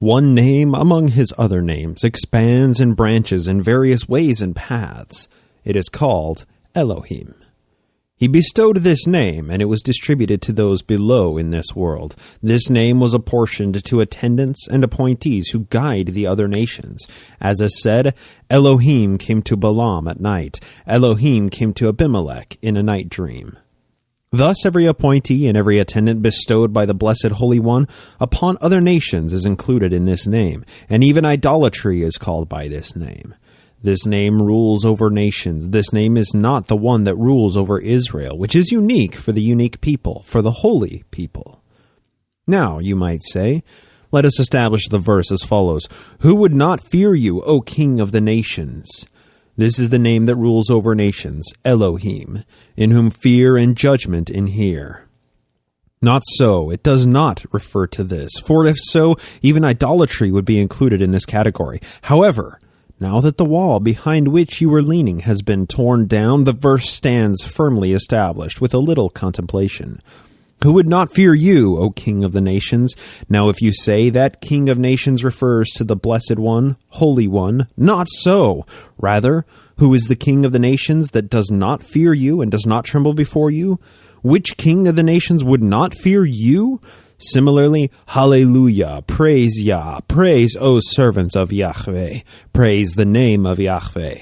One name among his other names expands and branches in various ways and paths. It is called Elohim. He bestowed this name, and it was distributed to those below in this world. This name was apportioned to attendants and appointees who guide the other nations. As is said, Elohim came to Balaam at night. Elohim came to Abimelech in a night dream. Thus every appointee and every attendant bestowed by the Blessed Holy One upon other nations is included in this name, and even idolatry is called by this name. This name rules over nations. This name is not the one that rules over Israel, which is unique for the unique people, for the holy people. Now, you might say, let us establish the verse as follows: Who would not fear you, O King of the nations? This is the name that rules over nations, Elohim, in whom fear and judgment inhere. Not so, it does not refer to this, for if so, even idolatry would be included in this category. However, now that the wall behind which you were leaning has been torn down, the verse stands firmly established with a little contemplation. Who would not fear you, O King of the nations? Now if you say that King of nations refers to the Blessed One, Holy One, not so. Rather, who is the King of the nations that does not fear you and does not tremble before you? Which King of the nations would not fear you? Similarly, Hallelujah, praise Yah, praise, O servants of Yahweh, praise the name of Yahweh.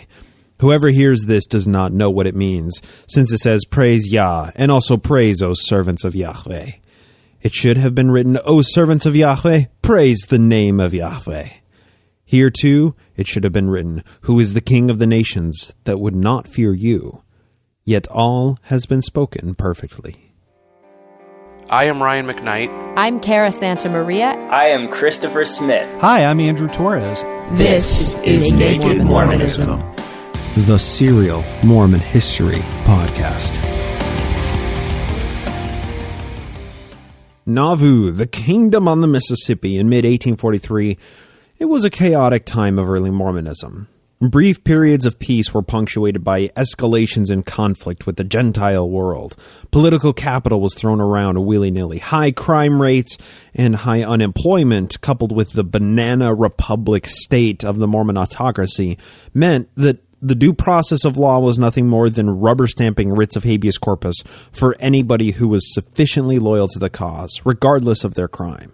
Whoever hears this does not know what it means, since it says, praise Yah, and also praise, O servants of Yahweh. It should have been written, O servants of Yahweh, praise the name of Yahweh. Here, too, it should have been written, Who is the King of the nations that would not fear you? Yet all has been spoken perfectly. I am Ryan McKnight. I'm Cara Santa Maria. I am Christopher Smith. Hi, I'm Andrew Torres. This is Naked Mormonism, the Serial Mormon History Podcast. Nauvoo, the kingdom on the Mississippi in mid-1843, it was a chaotic time of early Mormonism. Brief periods of peace were punctuated by escalations in conflict with the Gentile world. Political capital was thrown around willy-nilly. High crime rates and high unemployment, coupled with the banana republic state of the Mormon autocracy, meant that the due process of law was nothing more than rubber-stamping writs of habeas corpus for anybody who was sufficiently loyal to the cause, regardless of their crime.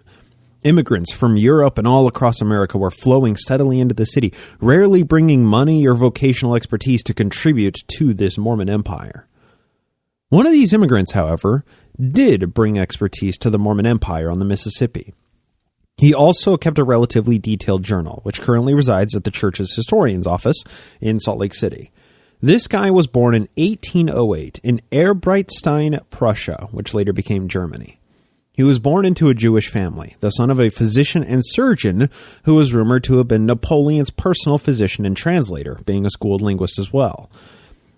Immigrants from Europe and all across America were flowing steadily into the city, rarely bringing money or vocational expertise to contribute to this Mormon empire. One of these immigrants, however, did bring expertise to the Mormon empire on the Mississippi. He also kept a relatively detailed journal, which currently resides at the church's historian's office in Salt Lake City. This guy was born in 1808 in Erbreitstein, Prussia, which later became Germany. He was born into a Jewish family, the son of a physician and surgeon who was rumored to have been Napoleon's personal physician and translator, being a schooled linguist as well.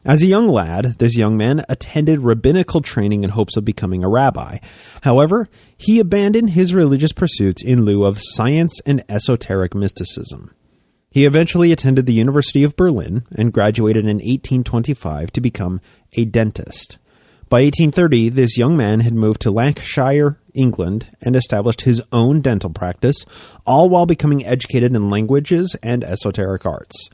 As a young lad, this young man attended rabbinical training in hopes of becoming a rabbi. However, he abandoned his religious pursuits in lieu of science and esoteric mysticism. He eventually attended the University of Berlin and graduated in 1825 to become a dentist. By 1830, this young man had moved to Lancashire, England, and established his own dental practice, all while becoming educated in languages and esoteric arts.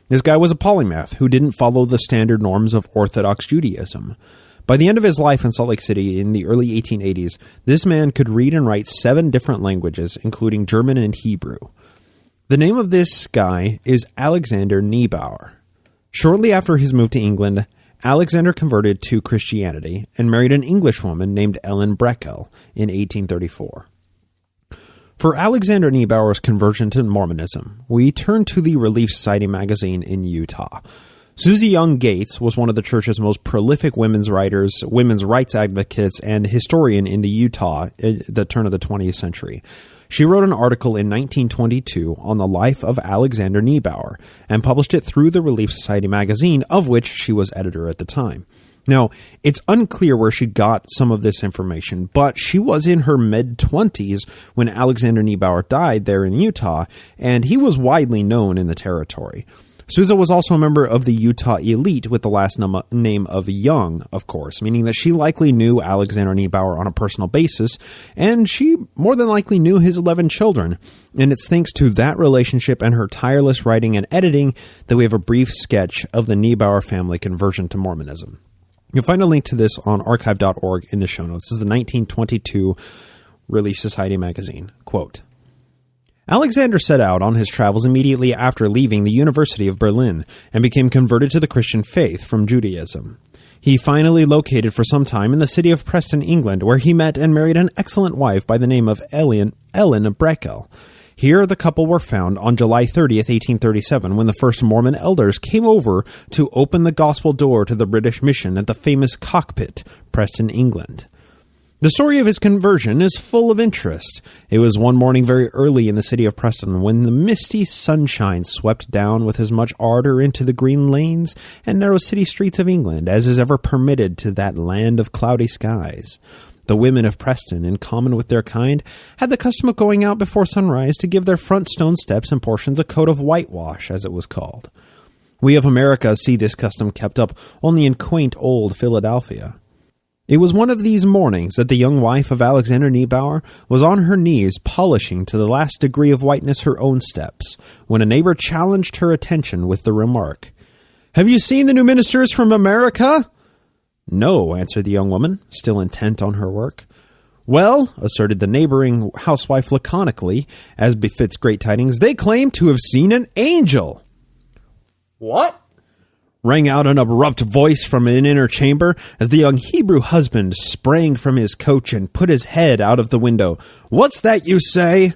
This guy was a polymath who didn't follow the standard norms of Orthodox Judaism. By the end of his life in Salt Lake City in the early 1880s, this man could read and write 7 different languages, including German and Hebrew. The name of this guy is Alexander Neibaur. Shortly after his move to England, Alexander converted to Christianity and married an Englishwoman named Ellen Breckel in 1834. For Alexander Neibaur's conversion to Mormonism, we turn to the Relief Society magazine in Utah. Susie Young Gates was one of the church's most prolific women's writers, women's rights advocates, and historian in the Utah at the turn of the 20th century. She wrote an article in 1922 on the life of Alexander Neibaur and published it through the Relief Society magazine, of which she was editor at the time. Now, it's unclear where she got some of this information, but she was in her mid-20s when Alexander Neibaur died there in Utah, and he was widely known in the territory. Sousa was also a member of the Utah elite with the last name of Young, of course, meaning that she likely knew Alexander Neibaur on a personal basis, and she more than likely knew his 11 children. And it's thanks to that relationship and her tireless writing and editing that we have a brief sketch of the Neibaur family conversion to Mormonism. You'll find a link to this on archive.org in the show notes. This is the 1922 Relief Society magazine. Quote, Alexander set out on his travels immediately after leaving the University of Berlin and became converted to the Christian faith from Judaism. He finally located for some time in the city of Preston, England, where he met and married an excellent wife by the name of Ellen Breckel. Here the couple were found on July 30th, 1837, when the first Mormon elders came over to open the gospel door to the British mission at the famous Cockpit, Preston, England. The story of his conversion is full of interest. It was one morning very early in the city of Preston when the misty sunshine swept down with as much ardor into the green lanes and narrow city streets of England as is ever permitted to that land of cloudy skies. The women of Preston, in common with their kind, had the custom of going out before sunrise to give their front stone steps and portions a coat of whitewash, as it was called. We of America see this custom kept up only in quaint old Philadelphia. It was one of these mornings that the young wife of Alexander Neibaur was on her knees polishing to the last degree of whiteness her own steps, when a neighbor challenged her attention with the remark, "Have you seen the new ministers from America?" "No," answered the young woman, still intent on her work. "Well," asserted the neighboring housewife laconically, as befits great tidings, "they claim to have seen an angel." "What?" rang out an abrupt voice from an inner chamber as the young Hebrew husband sprang from his coach and put his head out of the window. "What's that you say?"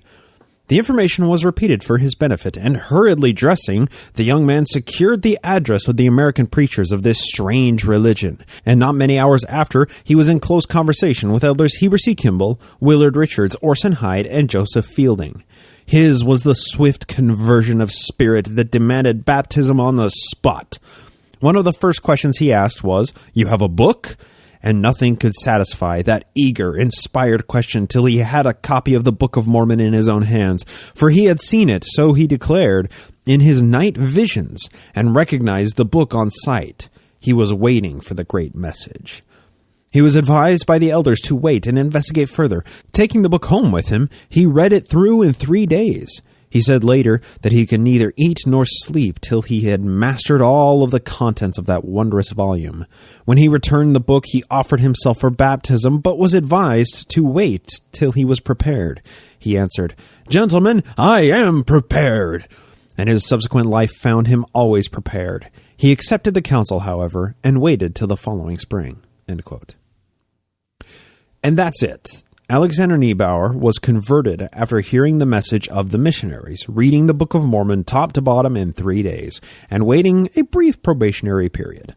The information was repeated for his benefit, and hurriedly dressing, the young man secured the address of the American preachers of this strange religion, and not many hours after, he was in close conversation with Elders Heber C. Kimball, Willard Richards, Orson Hyde, and Joseph Fielding. His was the swift conversion of spirit that demanded baptism on the spot. One of the first questions he asked was, "You have a book?" And nothing could satisfy that eager, inspired question till he had a copy of the Book of Mormon in his own hands, for he had seen it, so he declared, in his night visions, and recognized the book on sight. He was waiting for the great message. He was advised by the elders to wait and investigate further. Taking the book home with him, he read it through in 3 days. He said later that he could neither eat nor sleep till he had mastered all of the contents of that wondrous volume. When he returned the book, he offered himself for baptism, but was advised to wait till he was prepared. He answered, "Gentlemen, I am prepared," and his subsequent life found him always prepared. He accepted the counsel, however, and waited till the following spring. End quote. And that's it. Alexander Neibaur was converted after hearing the message of the missionaries, reading the Book of Mormon top to bottom in 3 days, and waiting a brief probationary period.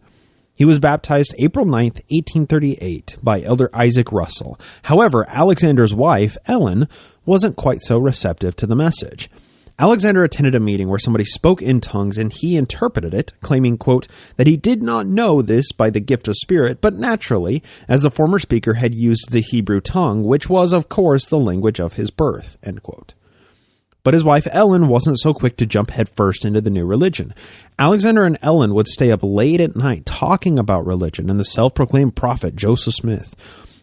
He was baptized April 9th, 1838, by Elder Isaac Russell. However, Alexander's wife, Ellen, wasn't quite so receptive to the message. Alexander attended a meeting where somebody spoke in tongues and he interpreted it, claiming, quote, that he did not know this by the gift of spirit, but naturally, as the former speaker had used the Hebrew tongue, which was, of course, the language of his birth, end quote. But his wife Ellen wasn't so quick to jump headfirst into the new religion. Alexander and Ellen would stay up late at night talking about religion and the self-proclaimed prophet Joseph Smith.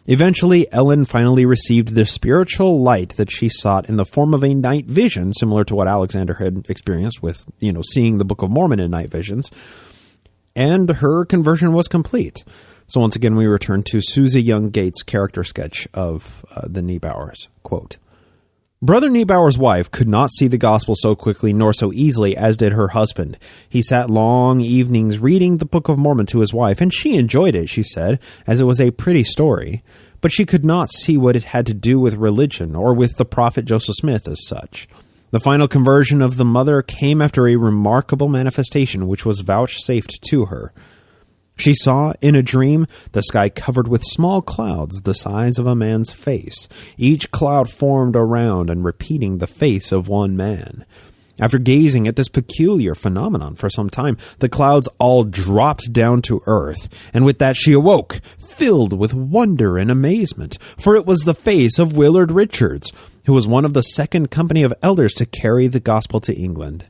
Eventually, Ellen finally received the spiritual light that she sought in the form of a night vision, similar to what Alexander had experienced with, seeing the Book of Mormon in night visions, and her conversion was complete. So once again, we return to Susie Young Gates' character sketch of the Neibaurs. Quote, "Brother Neibaur's wife could not see the gospel so quickly nor so easily as did her husband. He sat long evenings reading the Book of Mormon to his wife, and she enjoyed it, she said, as it was a pretty story. But she could not see what it had to do with religion or with the prophet Joseph Smith as such. The final conversion of the mother came after a remarkable manifestation which was vouchsafed to her. She saw, in a dream, the sky covered with small clouds the size of a man's face, each cloud formed around and repeating the face of one man. After gazing at this peculiar phenomenon for some time, the clouds all dropped down to earth, and with that she awoke, filled with wonder and amazement, for it was the face of Willard Richards, who was one of the second company of elders to carry the gospel to England.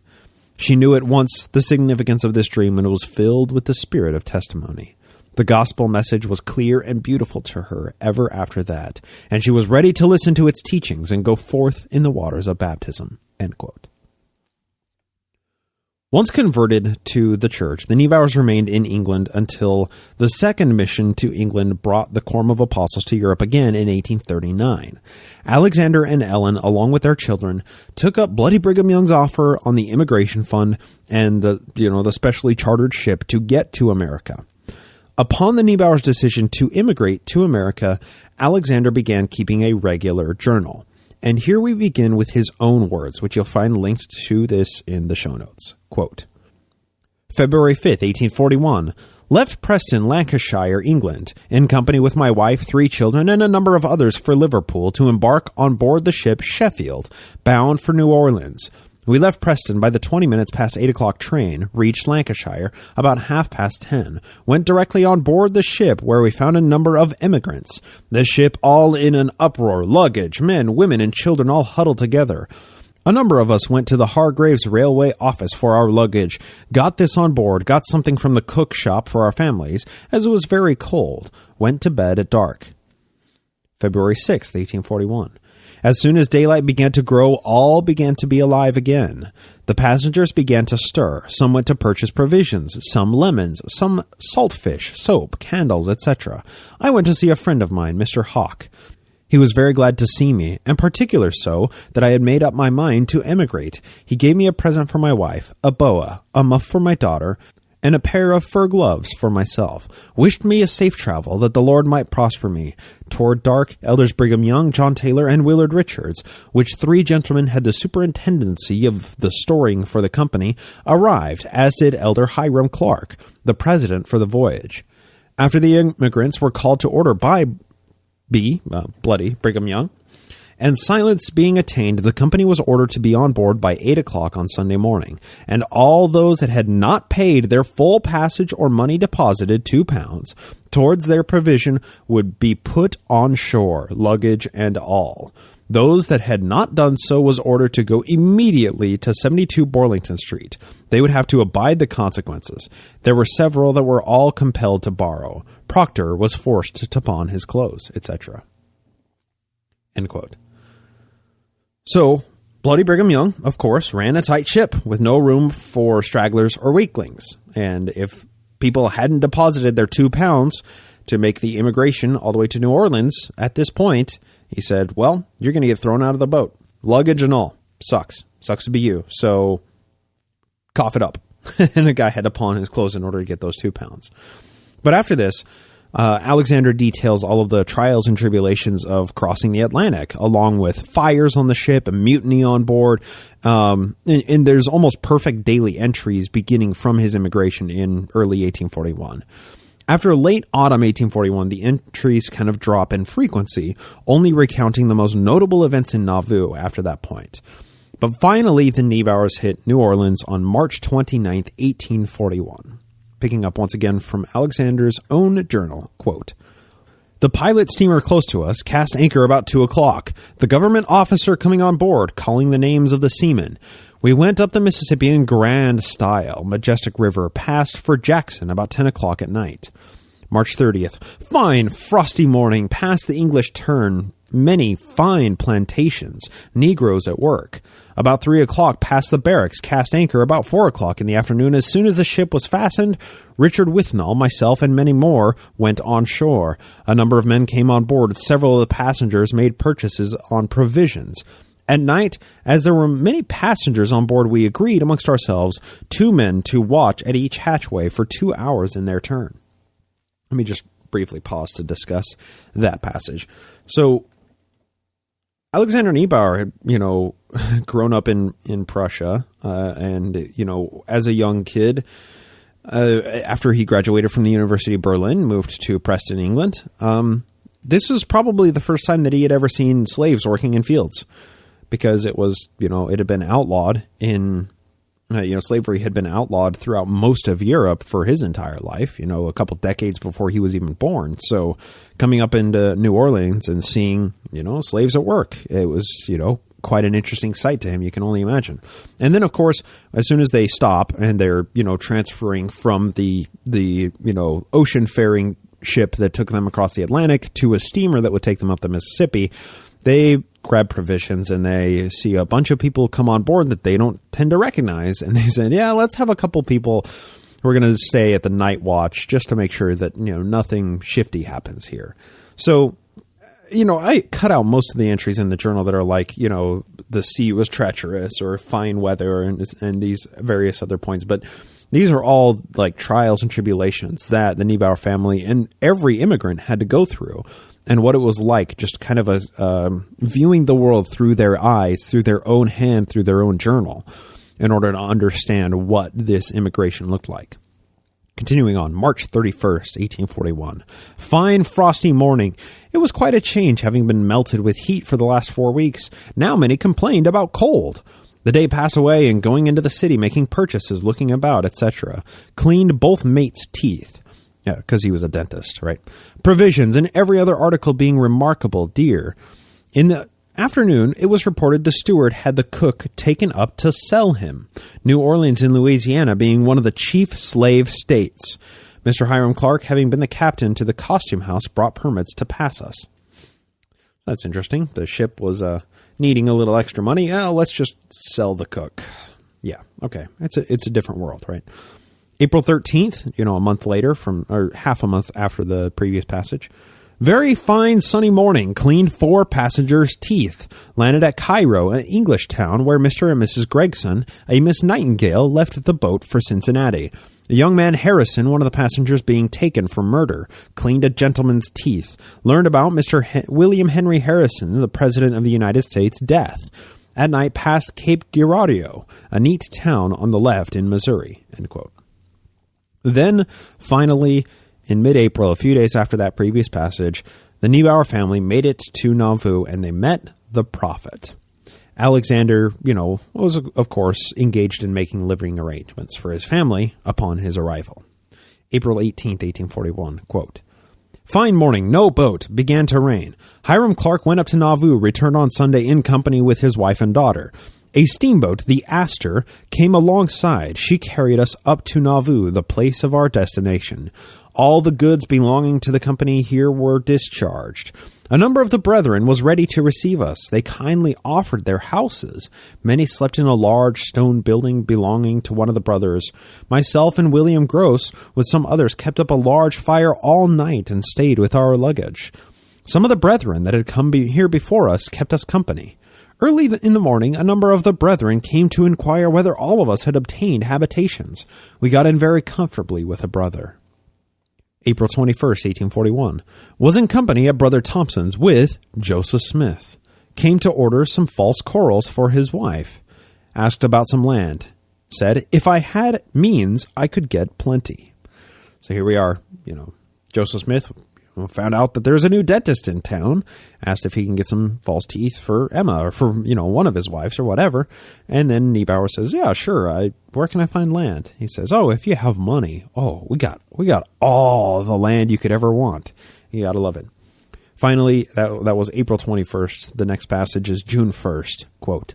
She knew at once the significance of this dream and was filled with the spirit of testimony. The gospel message was clear and beautiful to her ever after that, and she was ready to listen to its teachings and go forth in the waters of baptism." End quote. Once converted to the church, the Neibaurs remained in England until the second mission to England brought the Quorum of Apostles to Europe again in 1839. Alexander and Ellen, along with their children, took up Bloody Brigham Young's offer on the immigration fund and the specially chartered ship to get to America. Upon the Neibaurs' decision to immigrate to America, Alexander began keeping a regular journal. And here we begin with his own words, which you'll find linked to this in the show notes. Quote, February 5th, 1841, left Preston, Lancashire, England, in company with my wife, 3 children, and a number of others for Liverpool to embark on board the ship Sheffield, bound for New Orleans. We left Preston by the 20 minutes past 8 o'clock train, reached Lancashire about 10:30, went directly on board the ship where we found a number of emigrants. The ship all in an uproar, luggage, men, women, and children all huddled together. A number of us went to the Hargraves Railway office for our luggage, got this on board, got something from the cook shop for our families, as it was very cold, went to bed at dark. February 6th, 1841. As soon as daylight began to grow, all began to be alive again. The passengers began to stir. Some went to purchase provisions, some lemons, some saltfish, soap, candles, etc. I went to see a friend of mine, Mr. Hawke. He was very glad to see me, and particular so that I had made up my mind to emigrate. He gave me a present for my wife, a boa, a muff for my daughter, and a pair of fur gloves for myself, wished me a safe travel, that the Lord might prosper me. Toward dark, Elders Brigham Young, John Taylor, and Willard Richards, which 3 gentlemen had the superintendency of the storing for the company, arrived, as did Elder Hiram Clark, the president for the voyage. After the immigrants were called to order by Bloody Brigham Young, and silence being attained, the company was ordered to be on board by 8 o'clock on Sunday morning, and all those that had not paid their full passage or money deposited, £2, towards their provision would be put on shore, luggage and all. Those that had not done so was ordered to go immediately to 72 Burlington Street. They would have to abide the consequences. There were several that were all compelled to borrow. Proctor was forced to pawn his clothes, etc. End quote. So, Bloody Brigham Young, of course, ran a tight ship with no room for stragglers or weaklings. And if people hadn't deposited their £2 to make the immigration all the way to New Orleans at this point, he said, well, you're going to get thrown out of the boat. Luggage and all. Sucks. Sucks to be you. So, cough it up. And the guy had to pawn his clothes in order to get those £2. But after this, Alexander details all of the trials and tribulations of crossing the Atlantic, along with fires on the ship and mutiny on board. And there's almost perfect daily entries beginning from his immigration in early 1841. After late autumn 1841, the entries kind of drop in frequency, only recounting the most notable events in Nauvoo after that point. But finally, the Neibaurs hit New Orleans on March 29th, 1841. Picking up once again from Alexander's own journal, quote, the pilot steamer close to us cast anchor about 2 o'clock. The government officer coming on board, calling the names of the seamen. We went up the Mississippi in grand style, majestic river, passed for Jackson about 10 o'clock at night. March 30th, fine frosty morning, past the English turn, many fine plantations, Negroes at work. About 3 o'clock, past the barracks, cast anchor about 4 o'clock in the afternoon. As soon as the ship was fastened, Richard Withnall, myself, and many more went on shore. A number of men came on board. Several of the passengers made purchases on provisions. At night, as there were many passengers on board, we agreed amongst ourselves 2 men to watch at each hatchway for 2 hours in their turn. Let me just briefly pause to discuss that passage. So, Alexander Neibaur had, grown up in Prussia, and, as a young kid, after he graduated from the University of Berlin, moved to Preston, England. This was probably the first time that he had ever seen slaves working in fields, because it was, it had been outlawed in, slavery had been outlawed throughout most of Europe for his entire life, a couple decades before he was even born. So coming up into New Orleans and seeing, slaves at work, it was, quite an interesting sight to him. You can only imagine. And then, of course, as soon as they stop and they're, transferring from the ocean faring ship that took them across the Atlantic to a steamer that would take them up the Mississippi, they grab provisions and they see a bunch of people come on board that they don't tend to recognize. And they said, yeah, let's have a couple people who are going to stay at the night watch just to make sure that, nothing shifty happens here. So, I cut out most of the entries in the journal that are like, the sea was treacherous or fine weather and these various other points. But these are all like trials and tribulations that the Neibaur family and every immigrant had to go through, and what it was like just kind of viewing the world through their eyes, through their own hand, through their own journal, in order to understand what this immigration looked like. Continuing on, March 31st, 1841. Fine frosty morning. It was quite a change, having been melted with heat for the last 4 weeks. Now many complained about cold. The day passed away in going into the city, making purchases, looking about, etc. Cleaned both mates' teeth. Yeah, because he was a dentist, right? Provisions and every other article being remarkable dear. In the afternoon, it was reported the steward had the cook taken up to sell him. New Orleans in Louisiana being one of the chief slave states. Mr. Hiram Clark, having been the captain to the costume house, brought permits to pass us. That's interesting. The ship was needing a little extra money. Oh, let's just sell the cook. Yeah, okay. It's a different world, right? April 13th, a month later, or half a month after the previous passage. Very fine sunny morning, cleaned 4 passengers' teeth. Landed at Cairo, an English town where Mr. and Mrs. Gregson, a Miss Nightingale, left the boat for Cincinnati. A young man, Harrison, one of the passengers being taken for murder, cleaned a gentleman's teeth. Learned about Mr. William Henry Harrison, the President of the United States' death. At night passed Cape Girardeau, a neat town on the left in Missouri. End quote. Then, finally, in mid-April, a few days after that previous passage, the Neibaur family made it to Nauvoo and they met the prophet. Alexander, was, of course, engaged in making living arrangements for his family upon his arrival. April 18th, 1841, quote, Fine morning, no boat, began to rain. Hiram Clark went up to Nauvoo, returned on Sunday in company with his wife and daughter. A steamboat, the Astor, came alongside. She carried us up to Nauvoo, the place of our destination. All the goods belonging to the company here were discharged. A number of the brethren was ready to receive us. They kindly offered their houses. Many slept in a large stone building belonging to one of the brothers. Myself and William Gross, with some others, kept up a large fire all night and stayed with our luggage. Some of the brethren that had come here before us kept us company. Early in the morning, a number of the brethren came to inquire whether all of us had obtained habitations. We got in very comfortably with a brother. April 21st, 1841. Was in company at Brother Thompson's with Joseph Smith. Came to order some false corals for his wife. Asked about some land. Said, if I had means, I could get plenty. So here we are, Joseph Smith found out that there's a new dentist in town, asked if he can get some false teeth for Emma or for, one of his wives or whatever. And then Neibaur says, yeah, sure. Where can I find land? He says, oh, if you have money. Oh, we got all the land you could ever want. You got to love it. Finally, that was April 21st. The next passage is June 1st. Quote,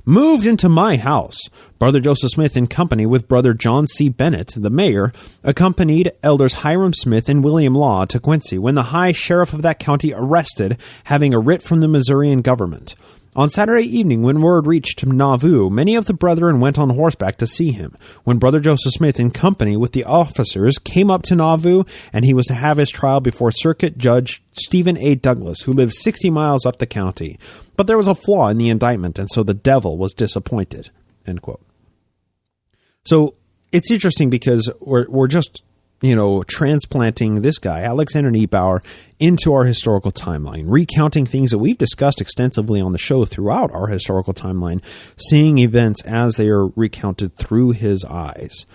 moved into my house. Brother Joseph Smith in company with Brother John C. Bennett, the mayor, accompanied Elders Hiram Smith and William Law to Quincy when the high sheriff of that county arrested, having a writ from the Missourian government. On Saturday evening, when word reached Nauvoo, many of the brethren went on horseback to see him. When Brother Joseph Smith, in company with the officers, came up to Nauvoo, and he was to have his trial before Circuit Judge Stephen A. Douglas, who lived 60 miles up the county. But there was a flaw in the indictment, and so the devil was disappointed. End quote. So it's interesting because we're just transplanting this guy, Alexander Neibaur, into our historical timeline, recounting things that we've discussed extensively on the show throughout our historical timeline, seeing events as they are recounted through his eyes.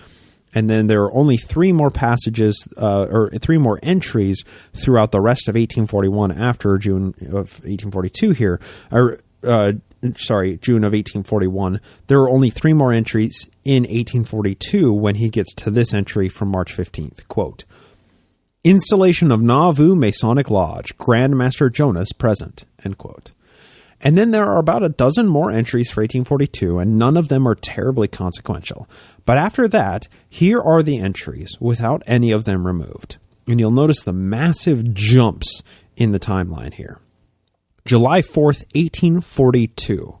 And then there are only 3 more passages, or 3 more entries throughout the rest of 1841 after June of 1842 here, June of 1841. There are only 3 more entries in 1842 when he gets to this entry from March 15th. Quote, installation of Nauvoo Masonic Lodge, Grand Master Jonas present. End quote. And then there are about a dozen more entries for 1842, and none of them are terribly consequential. But after that, here are the entries without any of them removed. And you'll notice the massive jumps in the timeline here. July 4th, 1842.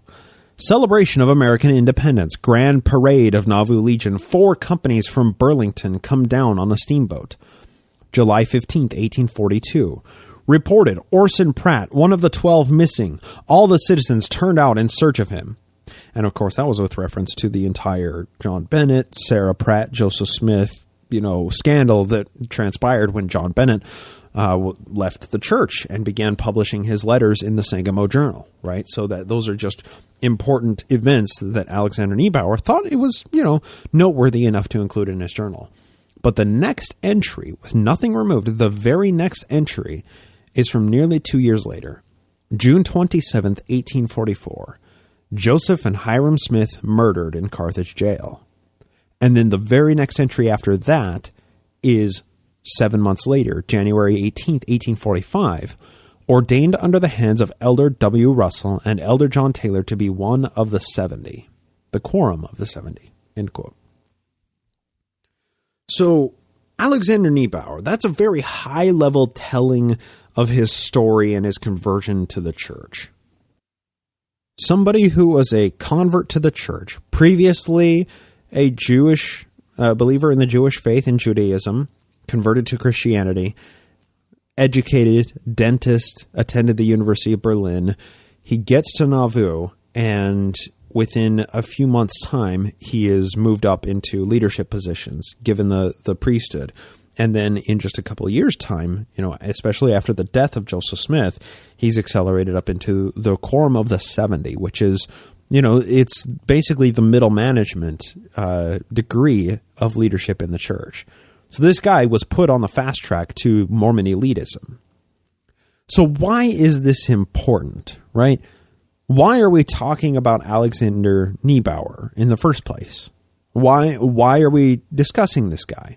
Celebration of American independence. Grand parade of Nauvoo Legion. 4 companies from Burlington come down on a steamboat. July 15th, 1842. Reported Orson Pratt, one of the 12 missing. All the citizens turned out in search of him. And of course, that was with reference to the entire John Bennett, Sarah Pratt, Joseph Smith, scandal that transpired when John Bennett left the church and began publishing his letters in the Sangamo Journal, right? So that those are just important events that Alexander Neibaur thought it was, noteworthy enough to include in his journal. But the next entry, with nothing removed, the very next entry is from nearly 2 years later, June 27th, 1844. Joseph and Hiram Smith murdered in Carthage jail. And then the very next entry after that is 7 months later, January 18th, 1845, ordained under the hands of Elder W. Russell and Elder John Taylor to be one of the 70, the quorum of the 70, end quote. So Alexander Neibaur, that's a very high-level telling of his story and his conversion to the church. Somebody who was a convert to the church, previously a Jewish believer in the Jewish faith and Judaism, converted to Christianity, educated, dentist, attended the University of Berlin. He gets to Nauvoo, and within a few months' time, he is moved up into leadership positions, given the priesthood. And then in just a couple of years' time, especially after the death of Joseph Smith, he's accelerated up into the quorum of the 70, which is, it's basically the middle management degree of leadership in the church. So this guy was put on the fast track to Mormon elitism. So why is this important, right? Why are we talking about Alexander Neibaur in the first place? Why are we discussing this guy?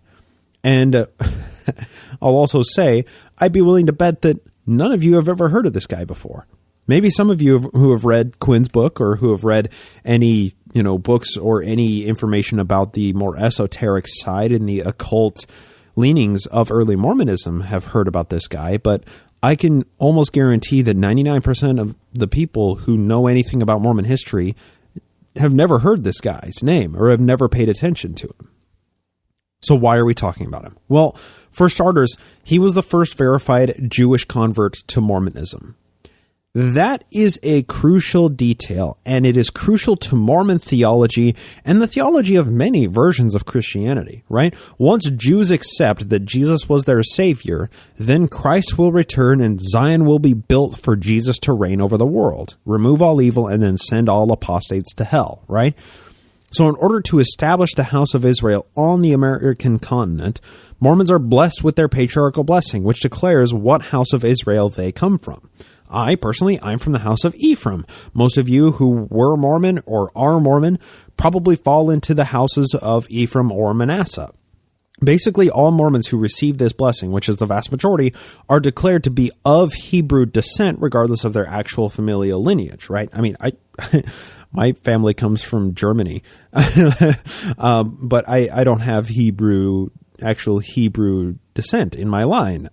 And I'll also say, I'd be willing to bet that none of you have ever heard of this guy before. Maybe some of you who have read Quinn's book or who have read any books or any information about the more esoteric side and the occult leanings of early Mormonism have heard about this guy, but I can almost guarantee that 99% of the people who know anything about Mormon history have never heard this guy's name or have never paid attention to him. So why are we talking about him? Well, for starters, he was the first verified Jewish convert to Mormonism. That is a crucial detail, and it is crucial to Mormon theology and the theology of many versions of Christianity, right? Once Jews accept that Jesus was their Savior, then Christ will return and Zion will be built for Jesus to reign over the world, remove all evil, and then send all apostates to hell, right? So in order to establish the house of Israel on the American continent, Mormons are blessed with their patriarchal blessing, which declares what house of Israel they come from. I'm from the house of Ephraim. Most of you who were Mormon or are Mormon probably fall into the houses of Ephraim or Manasseh. Basically, all Mormons who receive this blessing, which is the vast majority, are declared to be of Hebrew descent, regardless of their actual familial lineage, right? I mean, my family comes from Germany, but I don't have actual Hebrew descent in my line.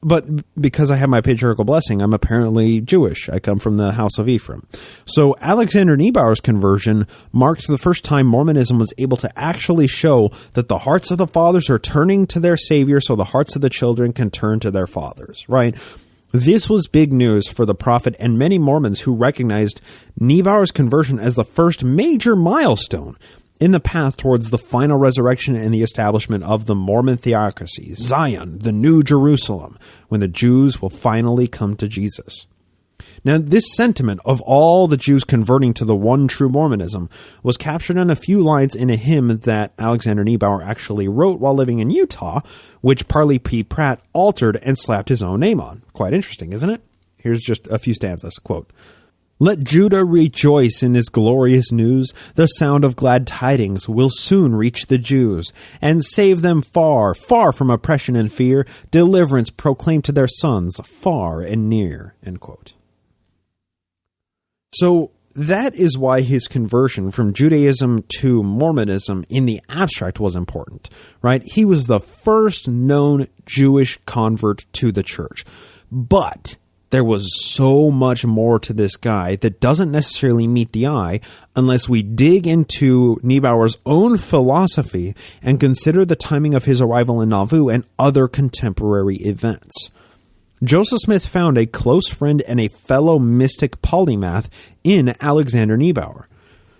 But because I have my patriarchal blessing, I'm apparently Jewish. I come from the house of Ephraim. So Alexander Neibaur's conversion marked the first time Mormonism was able to actually show that the hearts of the fathers are turning to their Savior so the hearts of the children can turn to their fathers, right? This was big news for the prophet and many Mormons who recognized Neibaur's conversion as the first major milestone in the path towards the final resurrection and the establishment of the Mormon theocracy, Zion, the New Jerusalem, when the Jews will finally come to Jesus. Now, this sentiment of all the Jews converting to the one true Mormonism was captured in a few lines in a hymn that Alexander Neibaur actually wrote while living in Utah, which Parley P. Pratt altered and slapped his own name on. Quite interesting, isn't it? Here's just a few stanzas. Quote, Let Judah rejoice in this glorious news. The sound of glad tidings will soon reach the Jews, and save them far, far from oppression and fear. Deliverance proclaim to their sons far and near." End quote. So that is why his conversion from Judaism to Mormonism in the abstract was important, right? He was the first known Jewish convert to the church. But there was so much more to this guy that doesn't necessarily meet the eye unless we dig into Neibaur's own philosophy and consider the timing of his arrival in Nauvoo and other contemporary events. Joseph Smith found a close friend and a fellow mystic polymath in Alexander Neibaur.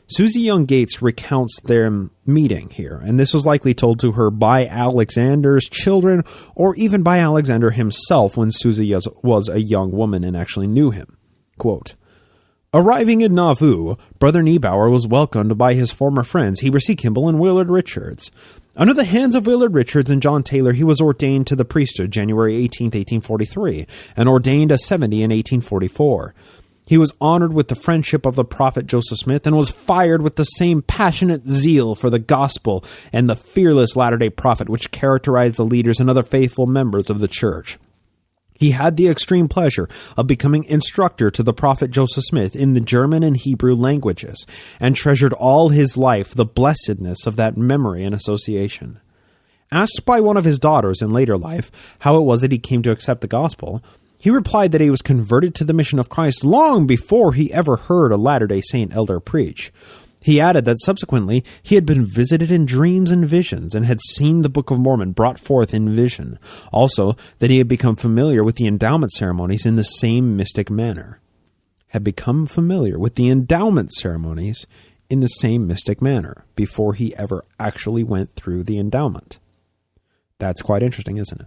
Susie Young Gates recounts their meeting here, and this was likely told to her by Alexander's children or even by Alexander himself when Susie was a young woman and actually knew him. Quote, "Arriving in Nauvoo, Brother Neibaur was welcomed by his former friends Heber C. Kimball and Willard Richards. Under the hands of Willard Richards and John Taylor, he was ordained to the priesthood January 18, 1843, and ordained a 70 in 1844. He was honored with the friendship of the prophet Joseph Smith and was fired with the same passionate zeal for the gospel and the fearless Latter-day Prophet which characterized the leaders and other faithful members of the church. He had the extreme pleasure of becoming instructor to the prophet Joseph Smith in the German and Hebrew languages, and treasured all his life the blessedness of that memory and association. Asked by one of his daughters in later life how it was that he came to accept the gospel, he replied that he was converted to the mission of Christ long before he ever heard a Latter-day Saint elder preach. He added that subsequently he had been visited in dreams and visions and had seen the Book of Mormon brought forth in vision. Also, that he had become familiar with the endowment ceremonies in the same mystic manner. Before he ever actually went through the endowment. That's quite interesting, isn't it?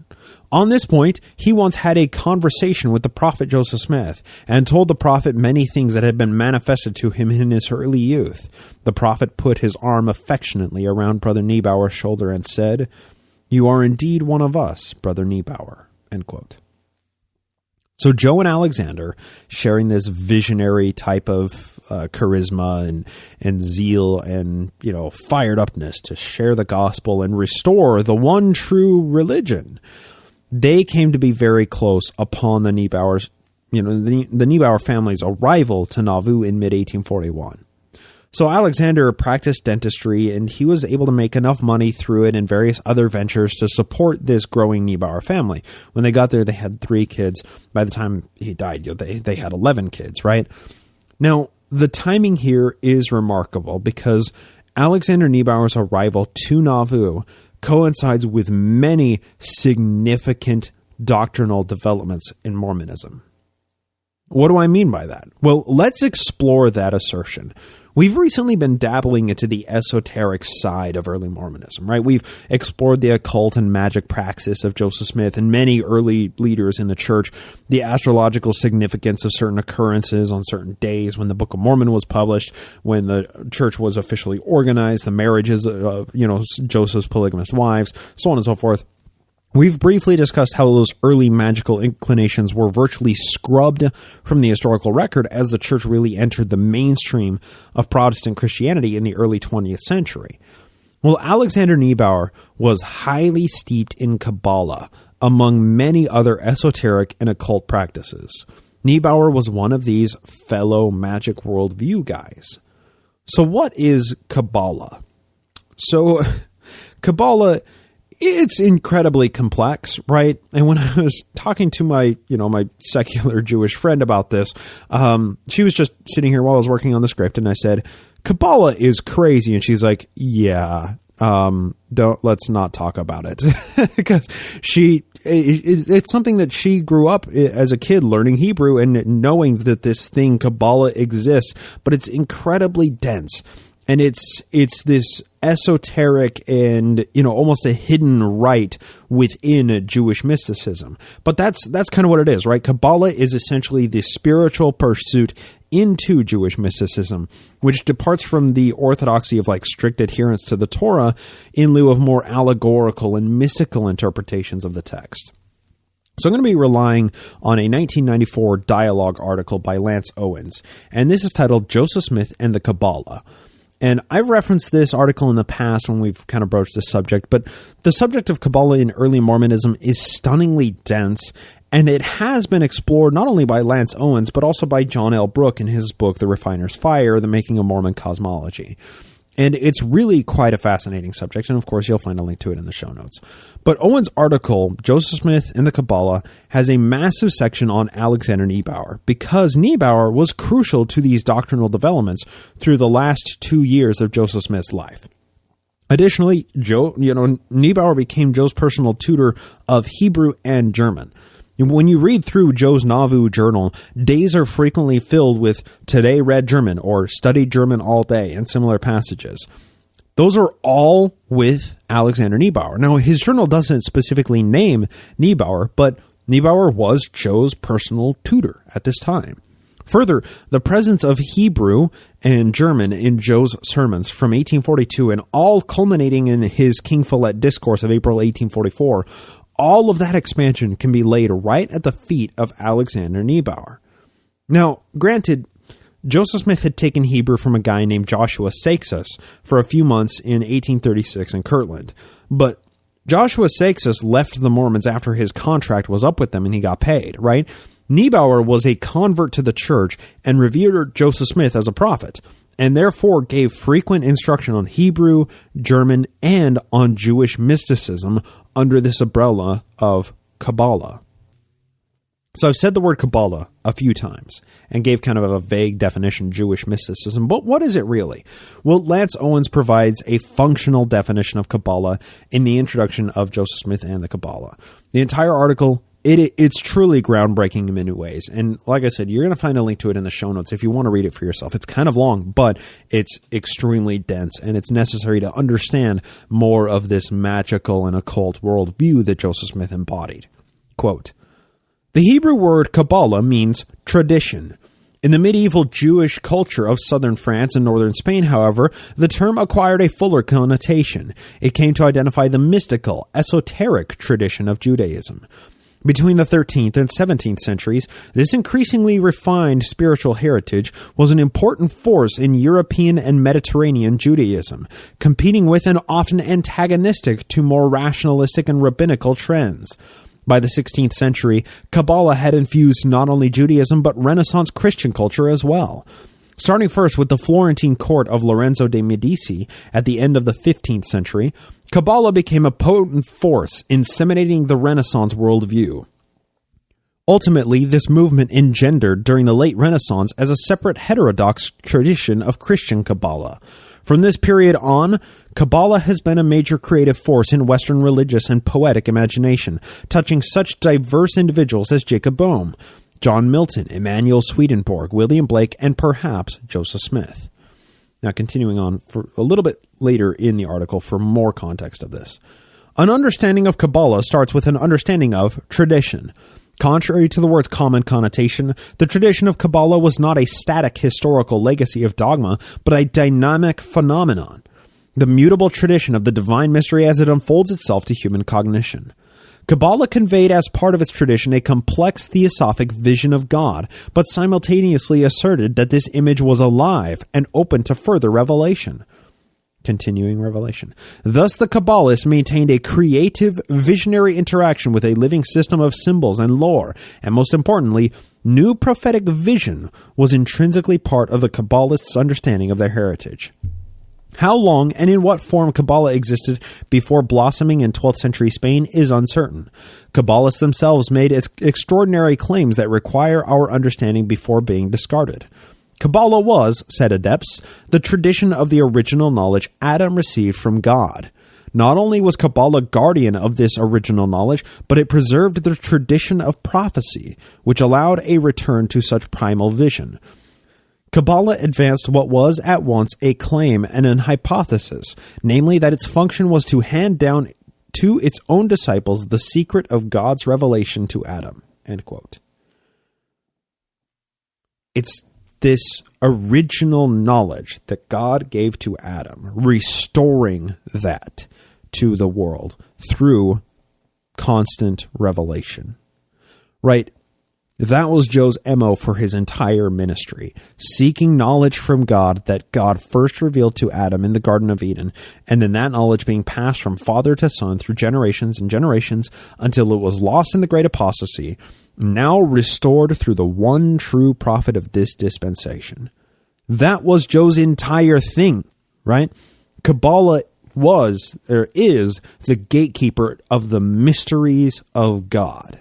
On this point, he once had a conversation with the prophet Joseph Smith and told the prophet many things that had been manifested to him in his early youth. The prophet put his arm affectionately around Brother Neibaur's shoulder and said, "You are indeed one of us, Brother Neibaur." End quote. So Joe and Alexander, sharing this visionary type of charisma and zeal and, fired upness to share the gospel and restore the one true religion, they came to be very close upon the Neibaurs, the Neibaur family's arrival to Nauvoo in mid-1841. So Alexander practiced dentistry, and he was able to make enough money through it and various other ventures to support this growing Neibaur family. When they got there, they had 3 kids. By the time he died, they had 11 kids, right? Now, the timing here is remarkable because Alexander Neibaur's arrival to Nauvoo coincides with many significant doctrinal developments in Mormonism. What do I mean by that? Well, let's explore that assertion. We've recently been dabbling into the esoteric side of early Mormonism, right? We've explored the occult and magic praxis of Joseph Smith and many early leaders in the church, the astrological significance of certain occurrences on certain days when the Book of Mormon was published, when the church was officially organized, the marriages of, Joseph's polygamous wives, so on and so forth. We've briefly discussed how those early magical inclinations were virtually scrubbed from the historical record as the church really entered the mainstream of Protestant Christianity in the early 20th century. Well, Alexander Neibaur was highly steeped in Kabbalah, among many other esoteric and occult practices. Neibaur was one of these fellow magic worldview guys. So what is Kabbalah? So Kabbalah, it's incredibly complex, right? And when I was talking to my secular Jewish friend about this, she was just sitting here while I was working on the script, and I said, Kabbalah is crazy. And she's like, yeah, let's not talk about it. Because it's something that she grew up as a kid learning Hebrew and knowing that this thing Kabbalah exists, but it's incredibly dense. And it's this esoteric and, almost a hidden rite within Jewish mysticism. But that's kind of what it is, right? Kabbalah is essentially the spiritual pursuit into Jewish mysticism, which departs from the orthodoxy of strict adherence to the Torah in lieu of more allegorical and mystical interpretations of the text. So I'm going to be relying on a 1994 dialogue article by Lance Owens, and this is titled Joseph Smith and the Kabbalah. And I've referenced this article in the past when we've kind of broached this subject, but the subject of Kabbalah in early Mormonism is stunningly dense, and it has been explored not only by Lance Owens, but also by John L. Brooke in his book, The Refiner's Fire, The Making of Mormon Cosmology. And it's really quite a fascinating subject, and of course you'll find a link to it in the show notes. But Owen's article, Joseph Smith and the Kabbalah, has a massive section on Alexander Neibaur, because Neibaur was crucial to these doctrinal developments through the last 2 years of Joseph Smith's life. Additionally, Neibaur became Joe's personal tutor of Hebrew and German. When you read through Joe's Nauvoo journal, days are frequently filled with "today read German" or "studied German all day" and similar passages. Those are all with Alexander Neibaur. Now, his journal doesn't specifically name Neibaur, but Neibaur was Joe's personal tutor at this time. Further, the presence of Hebrew and German in Joe's sermons from 1842 and all culminating in his King Follett Discourse of April 1844, all of that expansion can be laid right at the feet of Alexander Neibaur. Now, granted, Joseph Smith had taken Hebrew from a guy named Joshua Saxus for a few months in 1836 in Kirtland, but Joshua Saxus left the Mormons after his contract was up with them and he got paid, right? Neibaur was a convert to the church and revered Joseph Smith as a prophet, and therefore gave frequent instruction on Hebrew, German, and on Jewish mysticism under this umbrella of Kabbalah. So I've said the word Kabbalah a few times and gave kind of a vague definition, Jewish mysticism, but what is it really? Well, Lance Owens provides a functional definition of Kabbalah in the introduction of Joseph Smith and the Kabbalah. The entire article, it's truly groundbreaking in many ways. And like I said, you're going to find a link to it in the show notes if you want to read it for yourself. It's kind of long, but it's extremely dense, and it's necessary to understand more of this magical and occult worldview that Joseph Smith embodied. Quote, "The Hebrew word Kabbalah means tradition. In the medieval Jewish culture of southern France and northern Spain, however, the term acquired a fuller connotation. It came to identify the mystical, esoteric tradition of Judaism. Between the 13th and 17th centuries, this increasingly refined spiritual heritage was an important force in European and Mediterranean Judaism, competing with and often antagonistic to more rationalistic and rabbinical trends. By the 16th century, Kabbalah had infused not only Judaism but Renaissance Christian culture as well. Starting first with the Florentine court of Lorenzo de' Medici at the end of the 15th century, Kabbalah became a potent force inseminating the Renaissance worldview. Ultimately, this movement engendered during the late Renaissance as a separate heterodox tradition of Christian Kabbalah. From this period on, Kabbalah has been a major creative force in Western religious and poetic imagination, touching such diverse individuals as Jacob Boehme, John Milton, Emanuel Swedenborg, William Blake, and perhaps Joseph Smith. Now, continuing on for a little bit later in the article for more context of this. An understanding of Kabbalah starts with an understanding of tradition. Contrary to the word's common connotation, the tradition of Kabbalah was not a static historical legacy of dogma, but a dynamic phenomenon, the mutable tradition of the divine mystery as it unfolds itself to human cognition. Kabbalah conveyed as part of its tradition a complex theosophic vision of God, but simultaneously asserted that this image was alive and open to further revelation. Continuing revelation. Thus, the Kabbalists maintained a creative, visionary interaction with a living system of symbols and lore, and most importantly, new prophetic vision was intrinsically part of the Kabbalists' understanding of their heritage. How long and in what form Kabbalah existed before blossoming in 12th century Spain is uncertain. Kabbalists themselves made extraordinary claims that require our understanding before being discarded. Kabbalah was, said adepts, the tradition of the original knowledge Adam received from God. Not only was Kabbalah guardian of this original knowledge, but it preserved the tradition of prophecy, which allowed a return to such primal vision. Kabbalah advanced what was at once a claim and an hypothesis, namely that its function was to hand down to its own disciples the secret of God's revelation to Adam. End quote. It's this original knowledge that God gave to Adam, restoring that to the world through constant revelation. right? That was Joe's MO for his entire ministry, seeking knowledge from God that God first revealed to Adam in the Garden of Eden, and then that knowledge being passed from father to son through generations and generations until it was lost in the great apostasy, now restored through the one true prophet of this dispensation. That was Joe's entire thing, right? Kabbalah was, or is, the gatekeeper of the mysteries of God.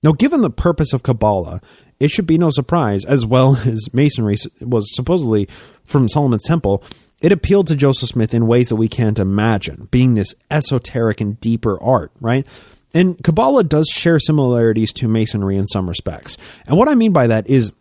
Now, given the purpose of Kabbalah, it should be no surprise, as well as Masonry was supposedly from Solomon's Temple, it appealed to Joseph Smith in ways that we can't imagine, being this esoteric and deeper art, right? And Kabbalah does share similarities to Masonry in some respects. And what I mean by that is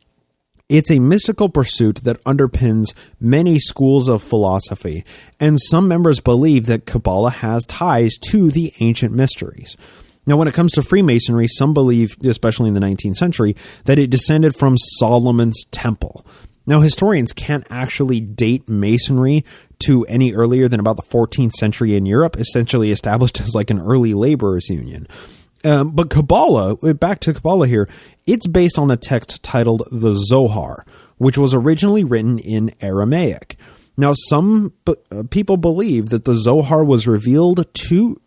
it's a mystical pursuit that underpins many schools of philosophy, and some members believe that Kabbalah has ties to the ancient mysteries. Now, when it comes to Freemasonry, some believe, especially in the 19th century, that it descended from Solomon's Temple. Now, historians can't actually date Masonry to any earlier than about the 14th century in Europe, essentially established as like an early laborers' union. But Kabbalah, back to Kabbalah here, it's based on a text titled the Zohar, which was originally written in Aramaic. Now, some people believe that the Zohar was revealed to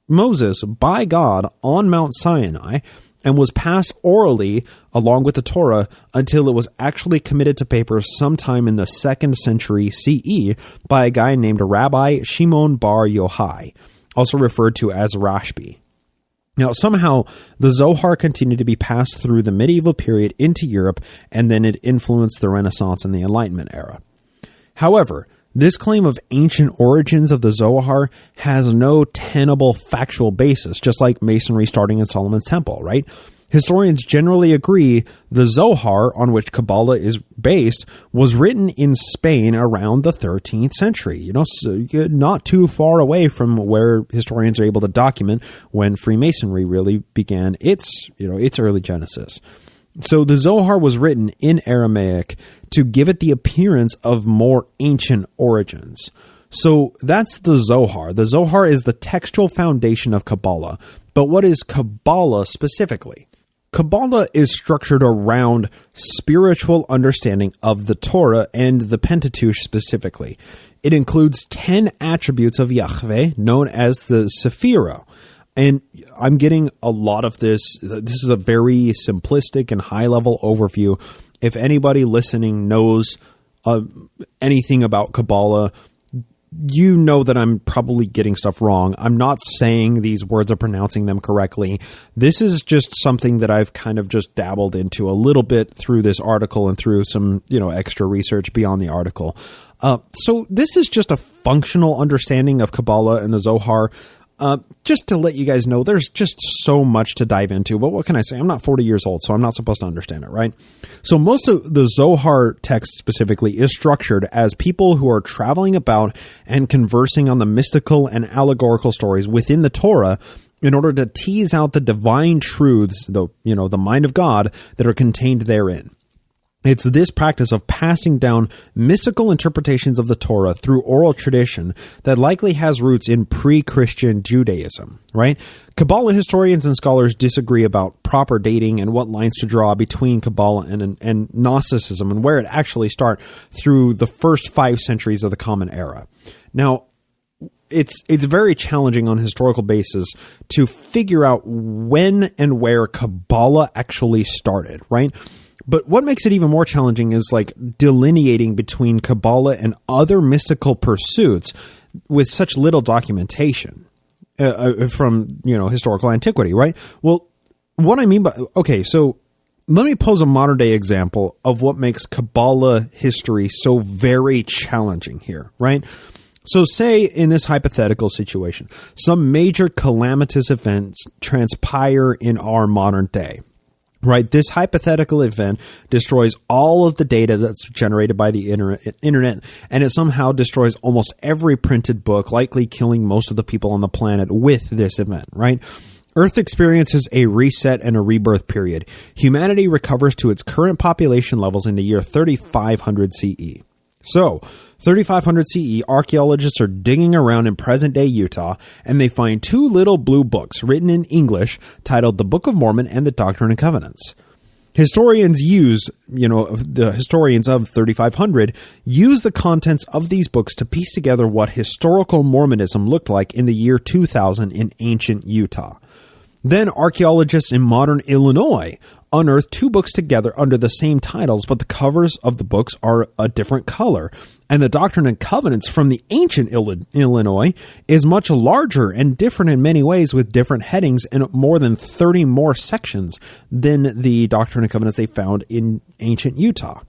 Moses by God on Mount Sinai and was passed orally along with the Torah until it was actually committed to paper sometime in the 2nd century CE by a guy named Rabbi Shimon bar Yochai, also referred to as Rashbi. Now, somehow, the Zohar continued to be passed through the medieval period into Europe, and then it influenced the Renaissance and the Enlightenment era. However, this claim of ancient origins of the Zohar has no tenable factual basis, just like Masonry starting in Solomon's Temple, right? Historians generally agree the Zohar, on which Kabbalah is based, was written in Spain around the 13th century, so not too far away from where historians are able to document when Freemasonry really began its early genesis. So the Zohar was written in Aramaic to give it the appearance of more ancient origins. So that's the Zohar. The Zohar is the textual foundation of Kabbalah. But what is Kabbalah specifically? Kabbalah is structured around spiritual understanding of the Torah and the Pentateuch specifically. It includes 10 attributes of Yahweh known as the Sephirah. And I'm getting a lot of this. This is a very simplistic and high-level overview. If anybody listening knows anything about Kabbalah, you know that I'm probably getting stuff wrong. I'm not saying these words or pronouncing them correctly. This is just something that I've kind of just dabbled into a little bit through this article and through some, extra research beyond the article. So this is just a functional understanding of Kabbalah and the Zohar. Just to let you guys know, there's just so much to dive into. But what can I say? I'm not 40 years old, so I'm not supposed to understand it, right? So most of the Zohar text specifically is structured as people who are traveling about and conversing on the mystical and allegorical stories within the Torah in order to tease out the divine truths, the mind of God, that are contained therein. It's this practice of passing down mystical interpretations of the Torah through oral tradition that likely has roots in pre-Christian Judaism, right? Kabbalah historians and scholars disagree about proper dating and what lines to draw between Kabbalah and Gnosticism and where it actually starts through the first 5 centuries of the Common Era. Now, it's very challenging on a historical basis to figure out when and where Kabbalah actually started, right? But what makes it even more challenging is like delineating between Kabbalah and other mystical pursuits with such little documentation from, historical antiquity, right? Well, what I mean by, okay, so let me pose a modern day example of what makes Kabbalah history so very challenging here, right? So say in this hypothetical situation, some major calamitous events transpire in our modern day. Right, this hypothetical event destroys all of the data that's generated by the internet, and it somehow destroys almost every printed book, likely killing most of the people on the planet with this event, right? Earth experiences a reset and a rebirth period. Humanity recovers to its current population levels in the year 3500 CE. So, 3500 CE, archaeologists are digging around in present-day Utah, and they find two little blue books written in English titled The Book of Mormon and the Doctrine and Covenants. Historians the historians of 3500 use the contents of these books to piece together what historical Mormonism looked like in the year 2000 in ancient Utah. Then archaeologists in modern Illinois unearthed two books together under the same titles, but the covers of the books are a different color. And the Doctrine and Covenants from the ancient Illinois is much larger and different in many ways, with different headings and more than 30 more sections than the Doctrine and Covenants they found in ancient Utah.